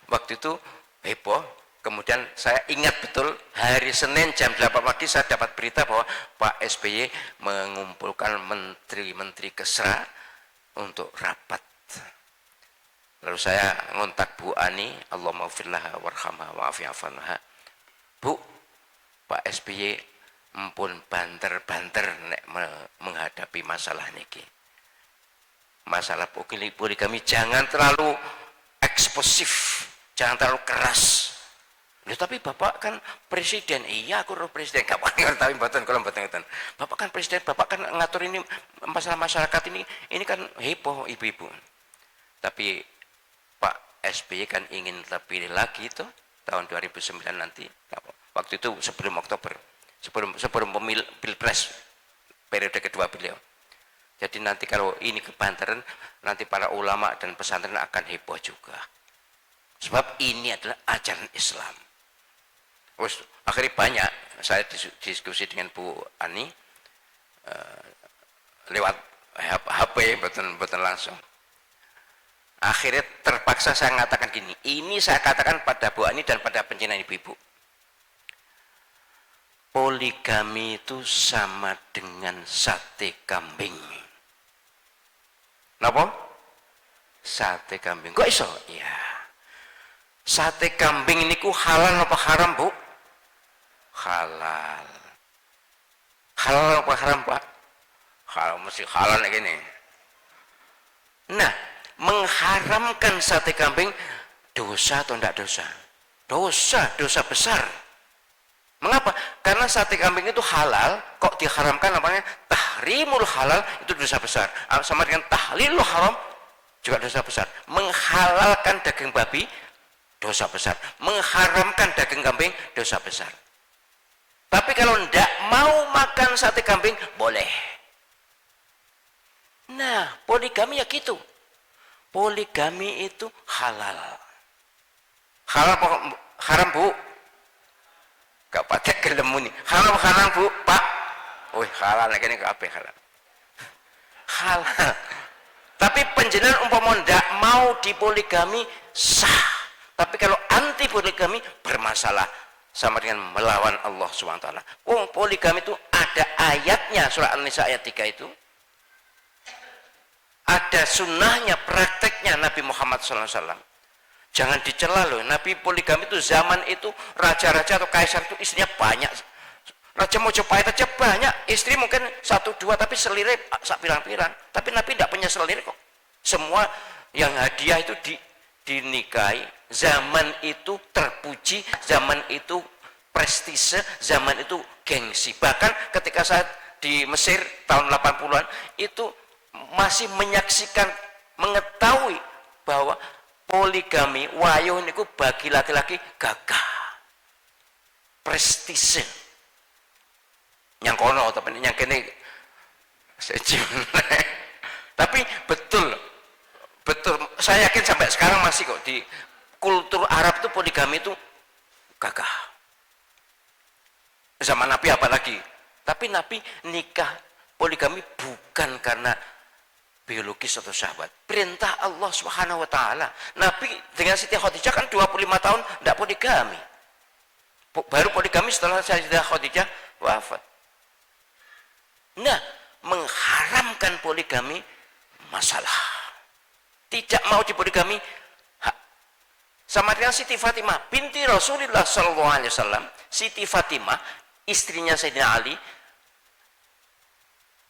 Waktu itu heboh. Kemudian saya ingat betul hari Senin jam 8 pagi saya dapat berita bahwa Pak SBY mengumpulkan menteri-menteri Kesra untuk rapat. Lalu saya ngontak Bu Ani, Allahumma firlaha warhamha wa'afi'afanha. Bu, Pak SBY empun banter-banter nek menghadapi masalah niki. Masalah poligami jangan terlalu eksplosif, jangan terlalu keras. Ya, tapi Bapak kan presiden. Iya aku presiden. Kapan ngerti mboten kalau mboten ngeten. Bapak kan presiden, Bapak kan ngatur ini masalah masyarakat ini kan heboh ibu-ibu. Tapi Pak SBY kan ingin terpilih lagi itu tahun 2009 nanti. Waktu itu sebelum Oktober. sebelum pilpres periode kedua beliau. Jadi nanti kalau ini kebantaran, nanti para ulama dan pesantren akan heboh juga. Sebab ini adalah ajaran Islam. Terus akhirnya banyak saya diskusi dengan Bu Ani lewat HP, betul langsung. Akhirnya terpaksa saya mengatakan gini, ini saya katakan pada Bu Ani dan pada pencinta ibu-ibu. Poligami itu sama dengan sate kambing. Napa? Sate kambing. Kok iso? Ya. Sate kambing ini ku halal apa haram, Bu? Halal. Halal apa haram, Pak? Halal, mesti halal kayak gini. Nah, mengharamkan sate kambing dosa atau tidak dosa? Dosa besar. Mengapa? Karena sate kambing itu halal, kok diharamkan namanya tahrimul halal, itu dosa besar. Sama dengan tahlilul haram, juga dosa besar. Menghalalkan daging babi, dosa besar. Mengharamkan daging kambing, dosa besar. Tapi kalau tidak mau makan sate kambing, boleh. Nah, poligami ya gitu. Poligami itu halal. Halal apa haram, Bu? Gak pada gelem nih. Halal Bu, Pak. Oh, halal lagi ini kabeh halal. Halal. Tapi penjenengan umpama ndak mau dipoligami sah. Tapi kalau anti poligami bermasalah, sama dengan melawan Allah SWT. Oh, poligami itu ada ayatnya, surah An-Nisa ayat 3 itu. Ada sunnahnya, prakteknya Nabi Muhammad SAW. Jangan dicela loh, Nabi poligami itu zaman itu raja-raja atau kaisar itu istrinya banyak. Raja Mojopahit aja banyak, istri mungkin 1-2 tapi selirnya sak pirang-pirang. Tapi Nabi tidak punya selir kok. Semua yang hadiah itu dinikahi. Zaman itu terpuji, zaman itu prestise, zaman itu gengsi. Bahkan ketika saya di Mesir tahun 80-an itu masih menyaksikan, mengetahui bahwa poligami wayuh niku bagi laki-laki gagah, prestise. Yang kono tapi yang kene tapi betul saya yakin sampai sekarang masih kok di kultur Arab itu poligami itu gagah. Zaman Nabi apalagi. Tapi Nabi nikah poligami bukan karena biologis atau sahabat, perintah Allah Subhanahu wa taala. Nabi dengan Siti Khadijah kan 25 tahun tidak poligami. Baru poligami setelah Sayyidah Khadijah wafat. Nah, mengharamkan poligami masalah. Tidak mau dipoligami sama dengan Siti Fatimah binti Rasulullah sallallahu alaihi wasallam. Siti Fatimah istrinya Sayyidina Ali,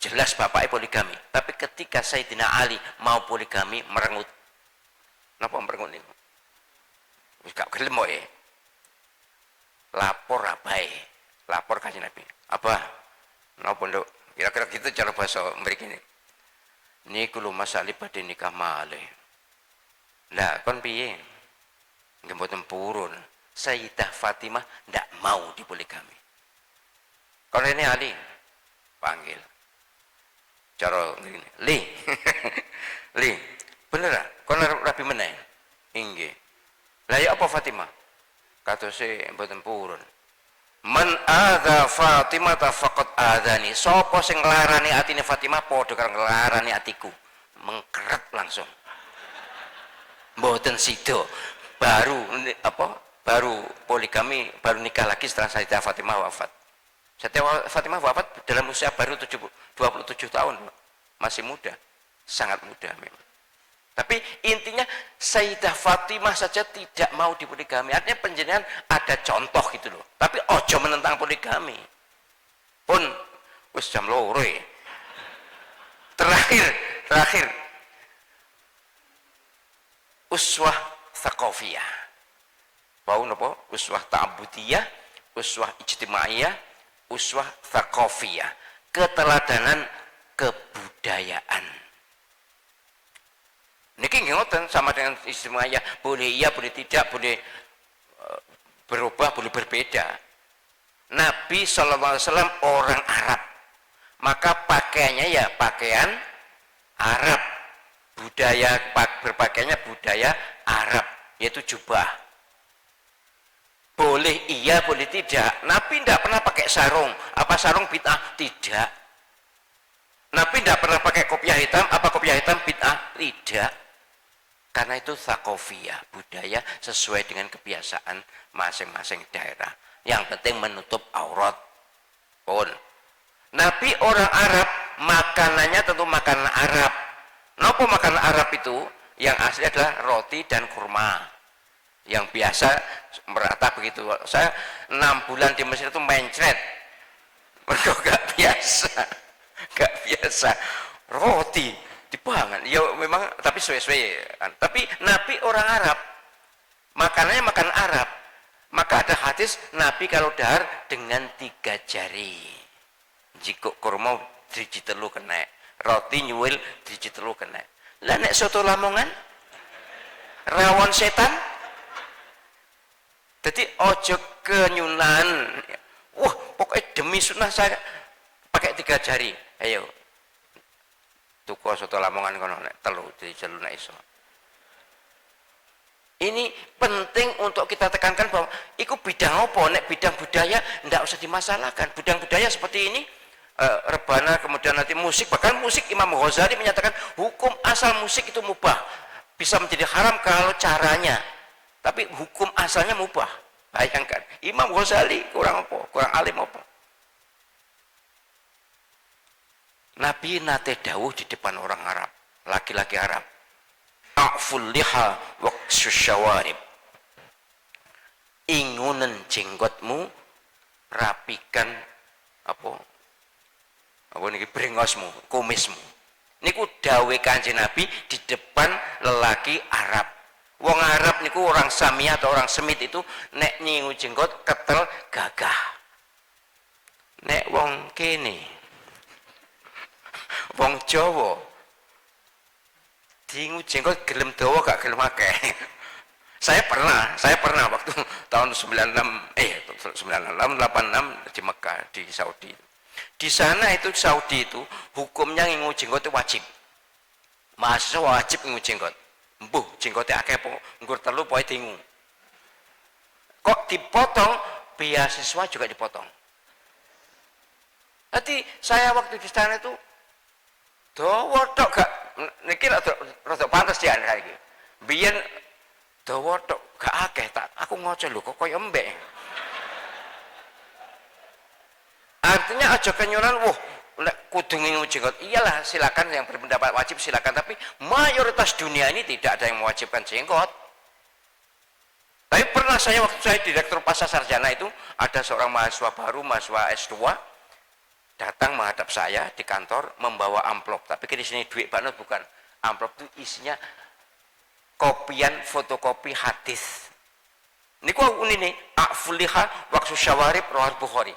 jelas bapaknya poligami, tapi ketika Sayyidina Ali mau poligami merengut. Napa merengut niku? Wis gak gelem wae. Lapor abae, lapor kanjeng Nabi. Apa? Napa nduk? Kira-kira gitu cara bahasa mriki ini. Niku lho masalih badhe nikah malih. Lah kon piye? Nggih mboten purun. Sayyidah Fatimah ndak mau dipoligami. Kalau ini Ali panggil. Cara ngene. Li, bener ah? Kon rapi meneh. Inggih. Lah ya apa Fatimah? Katose mboten purun. Man adza Fatimah faqad adzani. Sapa sing nglarani atine Fatimah padha karo nglarani atiku. Mengkeret langsung. Mboten sida. Baru poligami, baru nikah lagi setelah Sayyidah Fatimah wafat. Sayyidah Fatimah wafat dalam usia baru 27 tahun, masih muda, sangat muda memang. Tapi intinya Sayyidah Fatimah saja tidak mau dipoligami. Artinya penjenengan ada contoh gitu loh. Tapi ojo menentang poligami. Pun wis jam loro. Terakhir. Uswah tsaqafiyah. Bau napa? Uswah ta'budiyah, uswah ijtimaiyah, uswah tsaqafiyah. Keteladanan kebudayaan. Niki nggih ngoten sama dengan ijtimaiyah, boleh iya, boleh tidak, boleh berubah, boleh berbeda. Nabi SAW orang Arab, maka pakaiannya ya pakaian Arab, budaya berpakaiannya budaya Arab, yaitu jubah. Boleh iya, boleh tidak. Nabi tidak pernah pakai sarung. Apa sarung bid'ah? Tidak. Nabi tidak pernah pakai kopiah hitam. Apa kopiah hitam bid'ah? Tidak. Karena itu thaqafiyah, budaya sesuai dengan kebiasaan masing-masing daerah. Yang penting menutup aurat. Pun. Nabi orang Arab, makanannya tentu makanan Arab. Napa makanan Arab itu? Yang asli adalah roti dan kurma. Yang biasa merata begitu. Saya 6 bulan di Mesir itu mencret. Mereka gak biasa. Roti dipangan. Ya memang tapi suwe-suwe kan. Tapi Nabi orang Arab. Makanannya makan Arab. Maka ada hadis Nabi kalau dahar dengan 3 jari. Jika kurma driji telu kena. Roti nyuwil driji telu kena. Lah nek soto Lamongan rawon setan. Jadi ojo kenyunan. Wah, pokoknya demi sunnah saya pakai 3 jari. Ayo. Tuku soto Lamongan kono nek telu dijelu nek iso. Ini penting untuk kita tekankan bahwa iku bidang apa, nek bidang budaya ndak usah dimasalahkan. Bidang budaya seperti ini rebana, kemudian nanti musik, bahkan musik Imam Ghazali menyatakan hukum asal musik itu mubah. Bisa menjadi haram kalau caranya. Tapi hukum asalnya mubah. Bayangkan, Imam Ghazali kurang apa? Kurang alim apa? Nabi nate dawuh di depan orang Arab, laki-laki Arab. A'ful liha waqsus syawarib. Ingunen jenggotmu, rapikan apa niki brengosmu, kumismu. Niku dawuh Kanjeng Nabi di depan lelaki Arab. Wong Arab niku orang Samia atau orang Semit itu nek nyingu jenggot ketel gagah. Nek wong kene wong Jawa nyingu jenggot gelem dawa gak gelem akeh. Saya pernah waktu tahun 86 di Mekah di Saudi. Di sana itu Saudi itu hukumnya ngingu jenggot itu wajib. Mahasiswa wajib ngingu jenggot. Mbuh jenggote akeh po nggur telu poe dingu. Kok dipotong, beasiswa juga dipotong. Nanti saya waktu di sana itu dawa tok gak niki rada pantes ya iki. Biyen dawa tok gak akeh tak aku ngoco lho kok koyo embek. Artinya aja kenyuran, wah kudu ngingu jenggot. Iyalah silakan yang berpendapat wajib silakan, tapi mayoritas dunia ini tidak ada yang mewajibkan jenggot. Tapi pernah saya waktu saya direktur pasca sarjana itu ada seorang mahasiswa baru, mahasiswa S2 datang menghadap saya di kantor membawa amplop. Tapi di sini duit banget bukan. Amplop itu isinya kopian fotokopi hadis. Niku ini a'fuliha waqsu syawarib rawal Bukhari.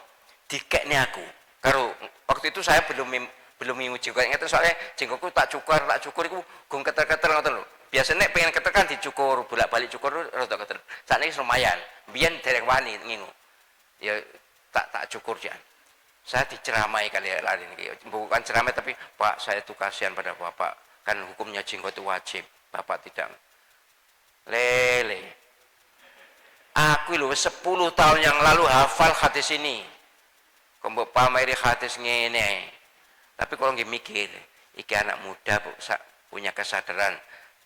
Dikekne aku. Karo waktu itu saya belum ngingu jenggot, ngeten soalnya jenggotku tak cukur iku gung keter-keter ngoten lho. Biasanya pengen keter kan dicukur, bolak-balik cukur rada keter. Sakniki lumayan. Biyen derek wani ngingu. Ya tak cukur jan. Saya diceramai kali ya lari niki. Bukan ceramai tapi Pak, saya tuh kasihan pada Bapak. Kan hukumnya jenggot itu wajib. Bapak tidak. Lele. Aku lho 10 tahun yang lalu hafal hadis ini. Mbok pameri hadis ngene. Tapi kalau nggih mikir, iki anak muda punya kesadaran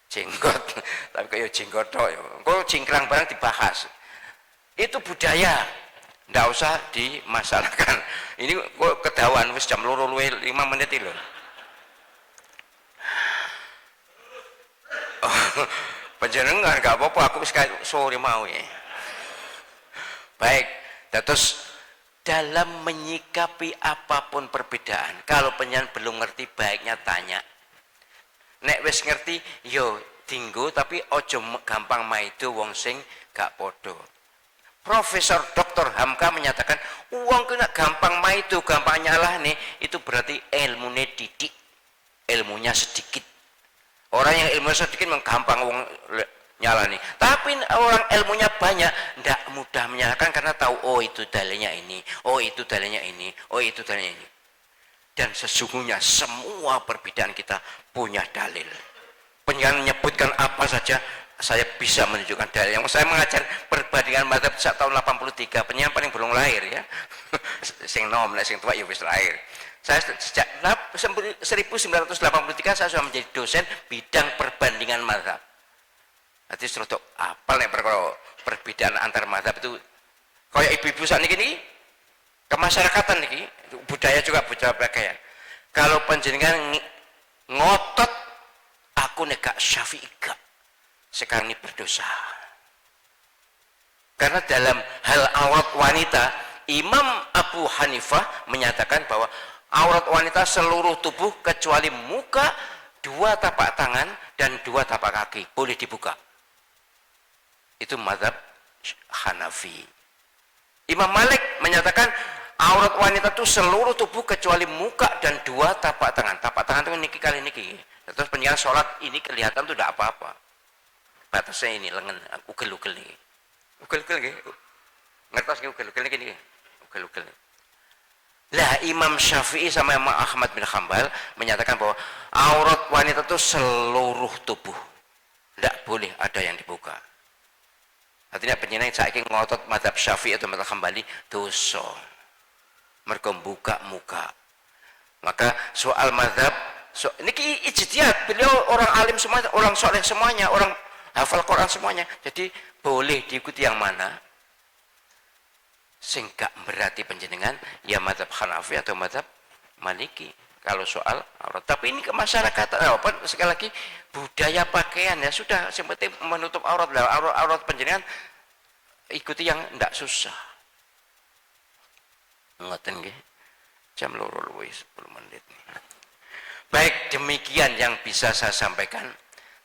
jenggot, tapi kayak jenggot tok. Kok cingkrang barang dibahas. Itu budaya. Ndak usah dimasalahkan. Ini kok kedawan wis jam 2 luwih 5 menit lho. Panjenengan gak apa-apa, aku wis sore mau ya. Baik, terus dalam menyikapi apapun perbedaan, kalau penyan belum ngerti baiknya tanya. Nek wis ngerti yo tinggu, tapi ojo gampang maido wong sing gak podo. Profesor Dr. Hamka menyatakan uang kena gampang maido, gampang nyalah nih, itu berarti ilmunya didik, ilmunya sedikit. Orang yang ilmunya sedikit menggampang wong nyalani. Tapi orang ilmunya banyak, tidak mudah menyalahkan karena tahu, oh itu dalilnya ini, oh itu dalilnya ini, oh itu dalilnya ini. Dan sesungguhnya semua perbedaan kita punya dalil. Pengen menyebutkan apa saja, saya bisa menunjukkan dalil. Yang saya mengajar perbandingan madzhab sejak tahun 83, penyiar paling belum lahir ya. Sing nom, sing tua ya wis lahir. Saya sejak 1983 saya sudah menjadi dosen bidang perbandingan madzhab. Nanti serotok apa nih perbedaan antar madzhab itu kayak ibu-ibu saat ini kemasyarakatan nih budaya juga budaya pakaian. Kalau panjenengan ngotot aku negak Syafi'i gak, sekarang ini berdosa. Karena dalam hal aurat wanita, Imam Abu Hanifah menyatakan bahwa aurat wanita seluruh tubuh kecuali muka, 2 tapak tangan dan 2 tapak kaki boleh dibuka. Itu mazhab Hanafi. Imam Malik menyatakan aurat wanita itu seluruh tubuh kecuali muka dan 2 tapak tangan. Tapak tangan itu niki kali niki. Terus penjalan sholat ini kelihatan itu tidak apa-apa. Batasnya ini lengan, ugel-ugel nih. Ugel-ugel nih. Ngertos nih ugel-ugel nih. Ugel-ugel. Lah Imam Syafi'i sama Imam Ahmad bin Hanbal menyatakan bahwa aurat wanita itu seluruh tubuh. Tidak boleh ada yang dibuka. Artinya penjenengan saiki ngotot mazhab Syafi'i atau mazhab Hambali dosa. Mereka buka muka. Maka soal mazhab ini ijtihad, beliau orang alim semuanya, orang soleh semuanya, orang hafal Quran semuanya. Jadi boleh diikuti yang mana? Sehingga berarti penjenengan ya mazhab Hanafi atau mazhab Maliki kalau soal aurat. Tapi ini ke masyarakat apa sekali lagi budaya pakaian ya sudah, yang penting menutup aurat lah. Aurat penjenengan ikuti yang tidak susah. Ngoten nggih. Jam 2 10 menit nih. Baik, demikian yang bisa saya sampaikan.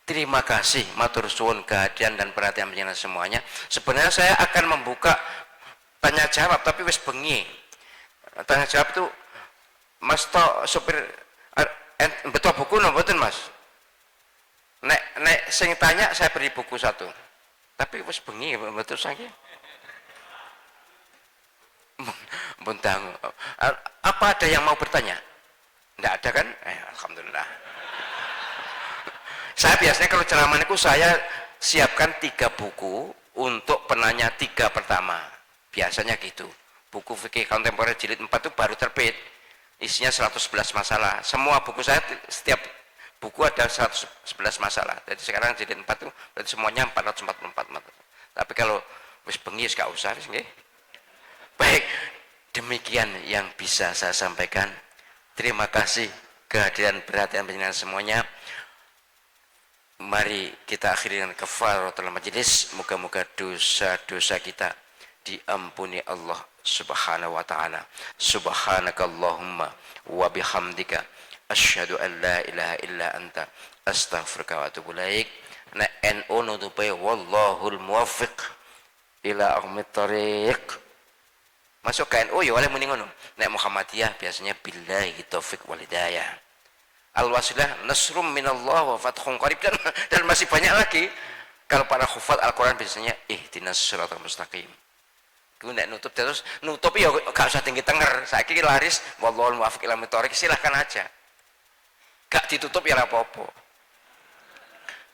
Terima kasih matur suwun kehadiran dan perhatian penjenengan semuanya. Sebenarnya saya akan membuka tanya jawab tapi wis bengi. Tanya jawab itu Mas to sopir betul buku no mboten Mas. Nek sing tanya saya beri buku 1. Tapi wis bengi betul saya. Buntang. Apa ada yang mau bertanya? Tidak ada kan? Alhamdulillah. Saya biasanya kalau ceramah itu saya siapkan 3 buku untuk penanya 3 pertama. Biasanya gitu. Buku fikih kontemporer jilid 4 itu baru terbit. Isinya 111 masalah. Semua buku saya setiap buku ada 111 masalah. Jadi sekarang jilid 4 itu berarti semuanya 444 masalah. Tapi kalau wis bengi gak usah wis nggih. Baik, demikian yang bisa saya sampaikan. Terima kasih kehadiran perhatian penjenengan semuanya. Mari kita akhiri dengan kafaratul majelis. Moga-moga dosa-dosa kita diampuni Allah Subhanahu wa taala. Subhanakallahumma wa bihamdika asyhadu an la ilaha illa anta astaghfiruka wa atubu ilaik. Nek NU nutupe wallahul muwaffiq ila aqwamit thariq. Masuk ke NU ya oleh muni ngono. Nek Muhammadiyah biasanya billahi taufik wal hidayah. Al-wasilah nasrum minallah wa fathun qarib dan masih banyak lagi. Kalau para hufaz Al-Qur'an biasanya ihdinas siratal mustaqim. Ku nek nutup terus nutup ya gak usah tinggi tenger. Saiki laris wallahul muwaffiq ila aqwamit thariq, silahkan aja. Gak ditutup ya apa-apa.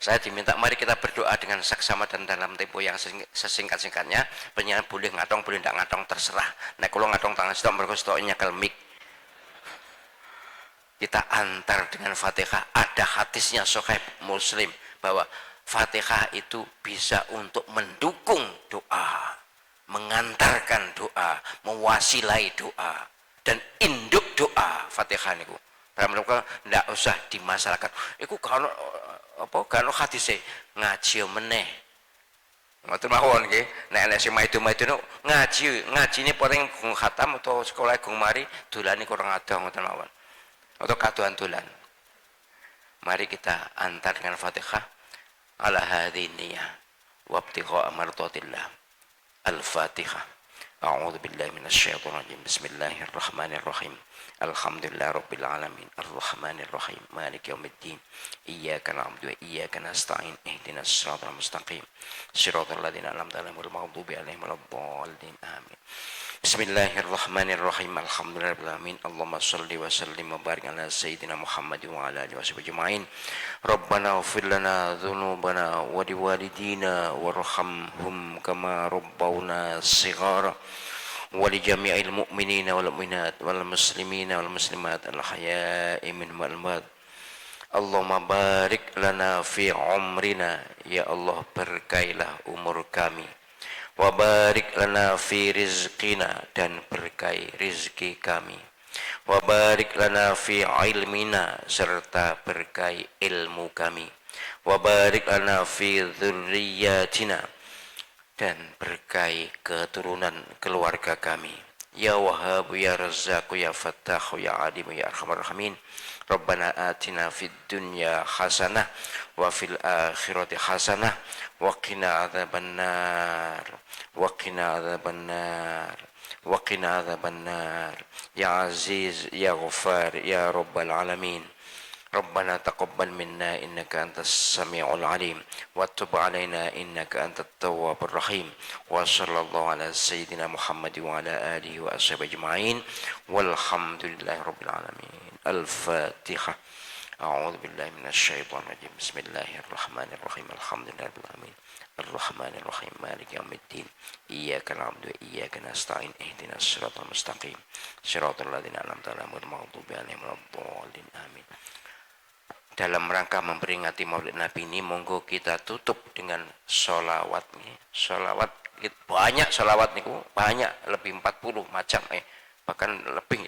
Saya diminta mari kita berdoa dengan saksama dan dalam tempo yang sesingkat-singkatnya. Penyanyi boleh ngatong, boleh tidak ngatong, terserah. Nek kalau ngatong tangan stok mergo stoknya kelmik. Kita antar dengan Fatihah. Ada hadisnya Sahih Muslim bahwa Fatihah itu bisa untuk mendukung doa, mengantarkan doa, mewasilai doa, dan induk doa Fatihah niku. Mereka tidak usah dimasalahkan. Iku kalau apa kan hadise ngaji meneh. Ngoten mawon nggih. Nek ana sing maido ngajine paling gung khatam atau sekolah gung mari dolane kurang ada ngoten mawon. Atau kaduan dolan. Mari kita antar dengan Fatihah ala hadhihi niyyah wa ibtigha mardatillah. Al-Fatihah. أعوذ بالله من الشيطان الرجيم بسم الله الرحمن الرحيم الحمد لله رب العالمين الرحمن الرحيم مالك يوم الدين إياك نعبد وإياك نستعين اهدنا الصراط المستقيم صراط الذين أنعمت عليهم غير المغضوب عليهم ولا الضالين آمين بسم الله الرحمن الرحيم الحمد لله رب العالمين اللهم صل وسلم وبارك على سيدنا محمد وعلى آله وصحبه أجمعين ربنا اغفر لنا ذنوبنا ولوالدينا وارحمهم كما ربونا صغارا ولجميع المؤمنين والمؤمنات والمسلمين والمسلمات الأحياء منهم والأموات اللهم barik lana fi umrina ya Allah berkailah umur kami wa barik lana fi rizqina dan berkahi rizki kami wa barik lana fi ilmina serta berkahi ilmu kami wa barik lana fi dzurriyyatina dan berkahi keturunan keluarga kami ya Wahhab ya Razzaq ya Fattah ya Alim ya Arhamar Rahimin Rabbana atina fid dunya hasanah wa fil akhirati hasanah wa qina adzabannar wa qina adzabannar wa qina adzabannar ya Aziz ya Ghaffar ya Rabbal alamin ربنا تقبل منا إنك أنت السميع العليم وتب علينا إنك أنت التواب الرحيم وصلى الله على سيدنا محمد وعلى آله وأصحابه أجمعين والحمد لله رب العالمين الفاتحة أعوذ بالله من الشيطان الرجيم بسم الله الرحمن الرحيم الحمد لله رب العالمين الرحمن الرحيم مالك يوم الدين إياك نعبد وإياك نستعين اهدنا الصراط المستقيم صراط الذين أنعمت عليهم غير المغضوب عليهم ولا الضالين آمين. Dalam rangka memperingati Maulid Nabi ini, monggo kita tutup dengan sholawat. Sholawat banyak, sholawat niku banyak, lebih 40 macam, bahkan lebih.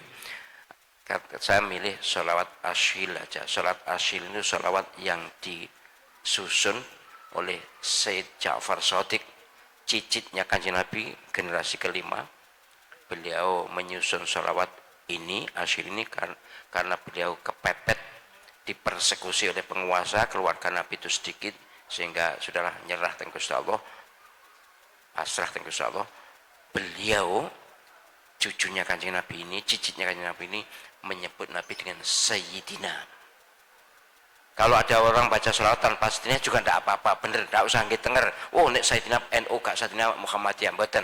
Saya milih sholawat asyil aja. Sholawat asyil itu sholawat yang disusun oleh Sayyid Ja'far Shadiq, cicitnya Kanjeng Nabi, generasi kelima. Beliau menyusun sholawat ini, asyil ini karena beliau kepepet dipersekusi oleh penguasa, keluarga Nabi itu sedikit, sehingga sudahlah nyerah tengku Allah, pasrah tengku Allah. Beliau cucunya Kanjeng Nabi ini, cicitnya Kanjeng Nabi ini menyebut Nabi dengan Sayyidina. Kalau ada orang baca sholawat tanpa Sayyidina juga tidak apa-apa, bener, tidak usah ngetenger. Oh, nek Sayyidina NU gak Sayyidina Muhammadiyah, mboten.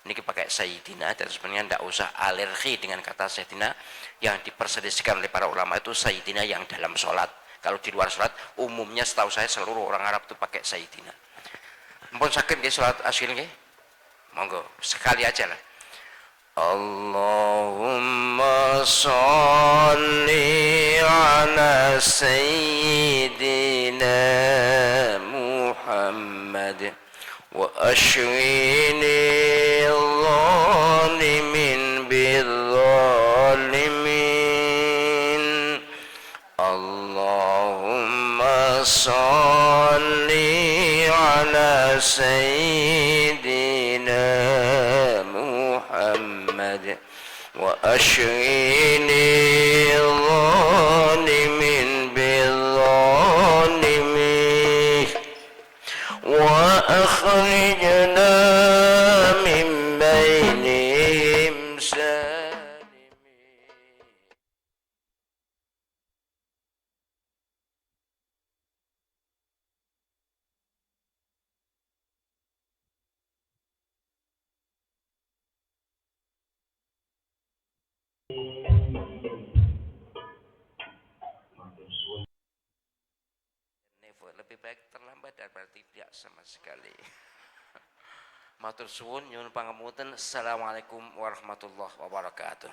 Ini pakai Sayyidina, dan sebenarnya tidak usah alergi dengan kata Sayyidina. Yang diperselisihkan oleh para ulama itu Sayyidina yang dalam sholat. Kalau di luar sholat, umumnya setahu saya seluruh orang Arab itu pakai Sayyidina. Mpun sakit di sholat asyil nggih? Monggo, sekali aja lah. Allahumma sholli ala Sayyidina Muhammad wa ashwini zalimin bizzalimin Allahumma salli ala Sayyidina Muhammad wa ashwini zalimin bizzalimin wa akhrijna min bainihim salimin. Lebih baik terlambat daripada tidak sama sekali. Matur suwun nyuwun pangapunten. Assalamualaikum warahmatullahi wabarakatuh.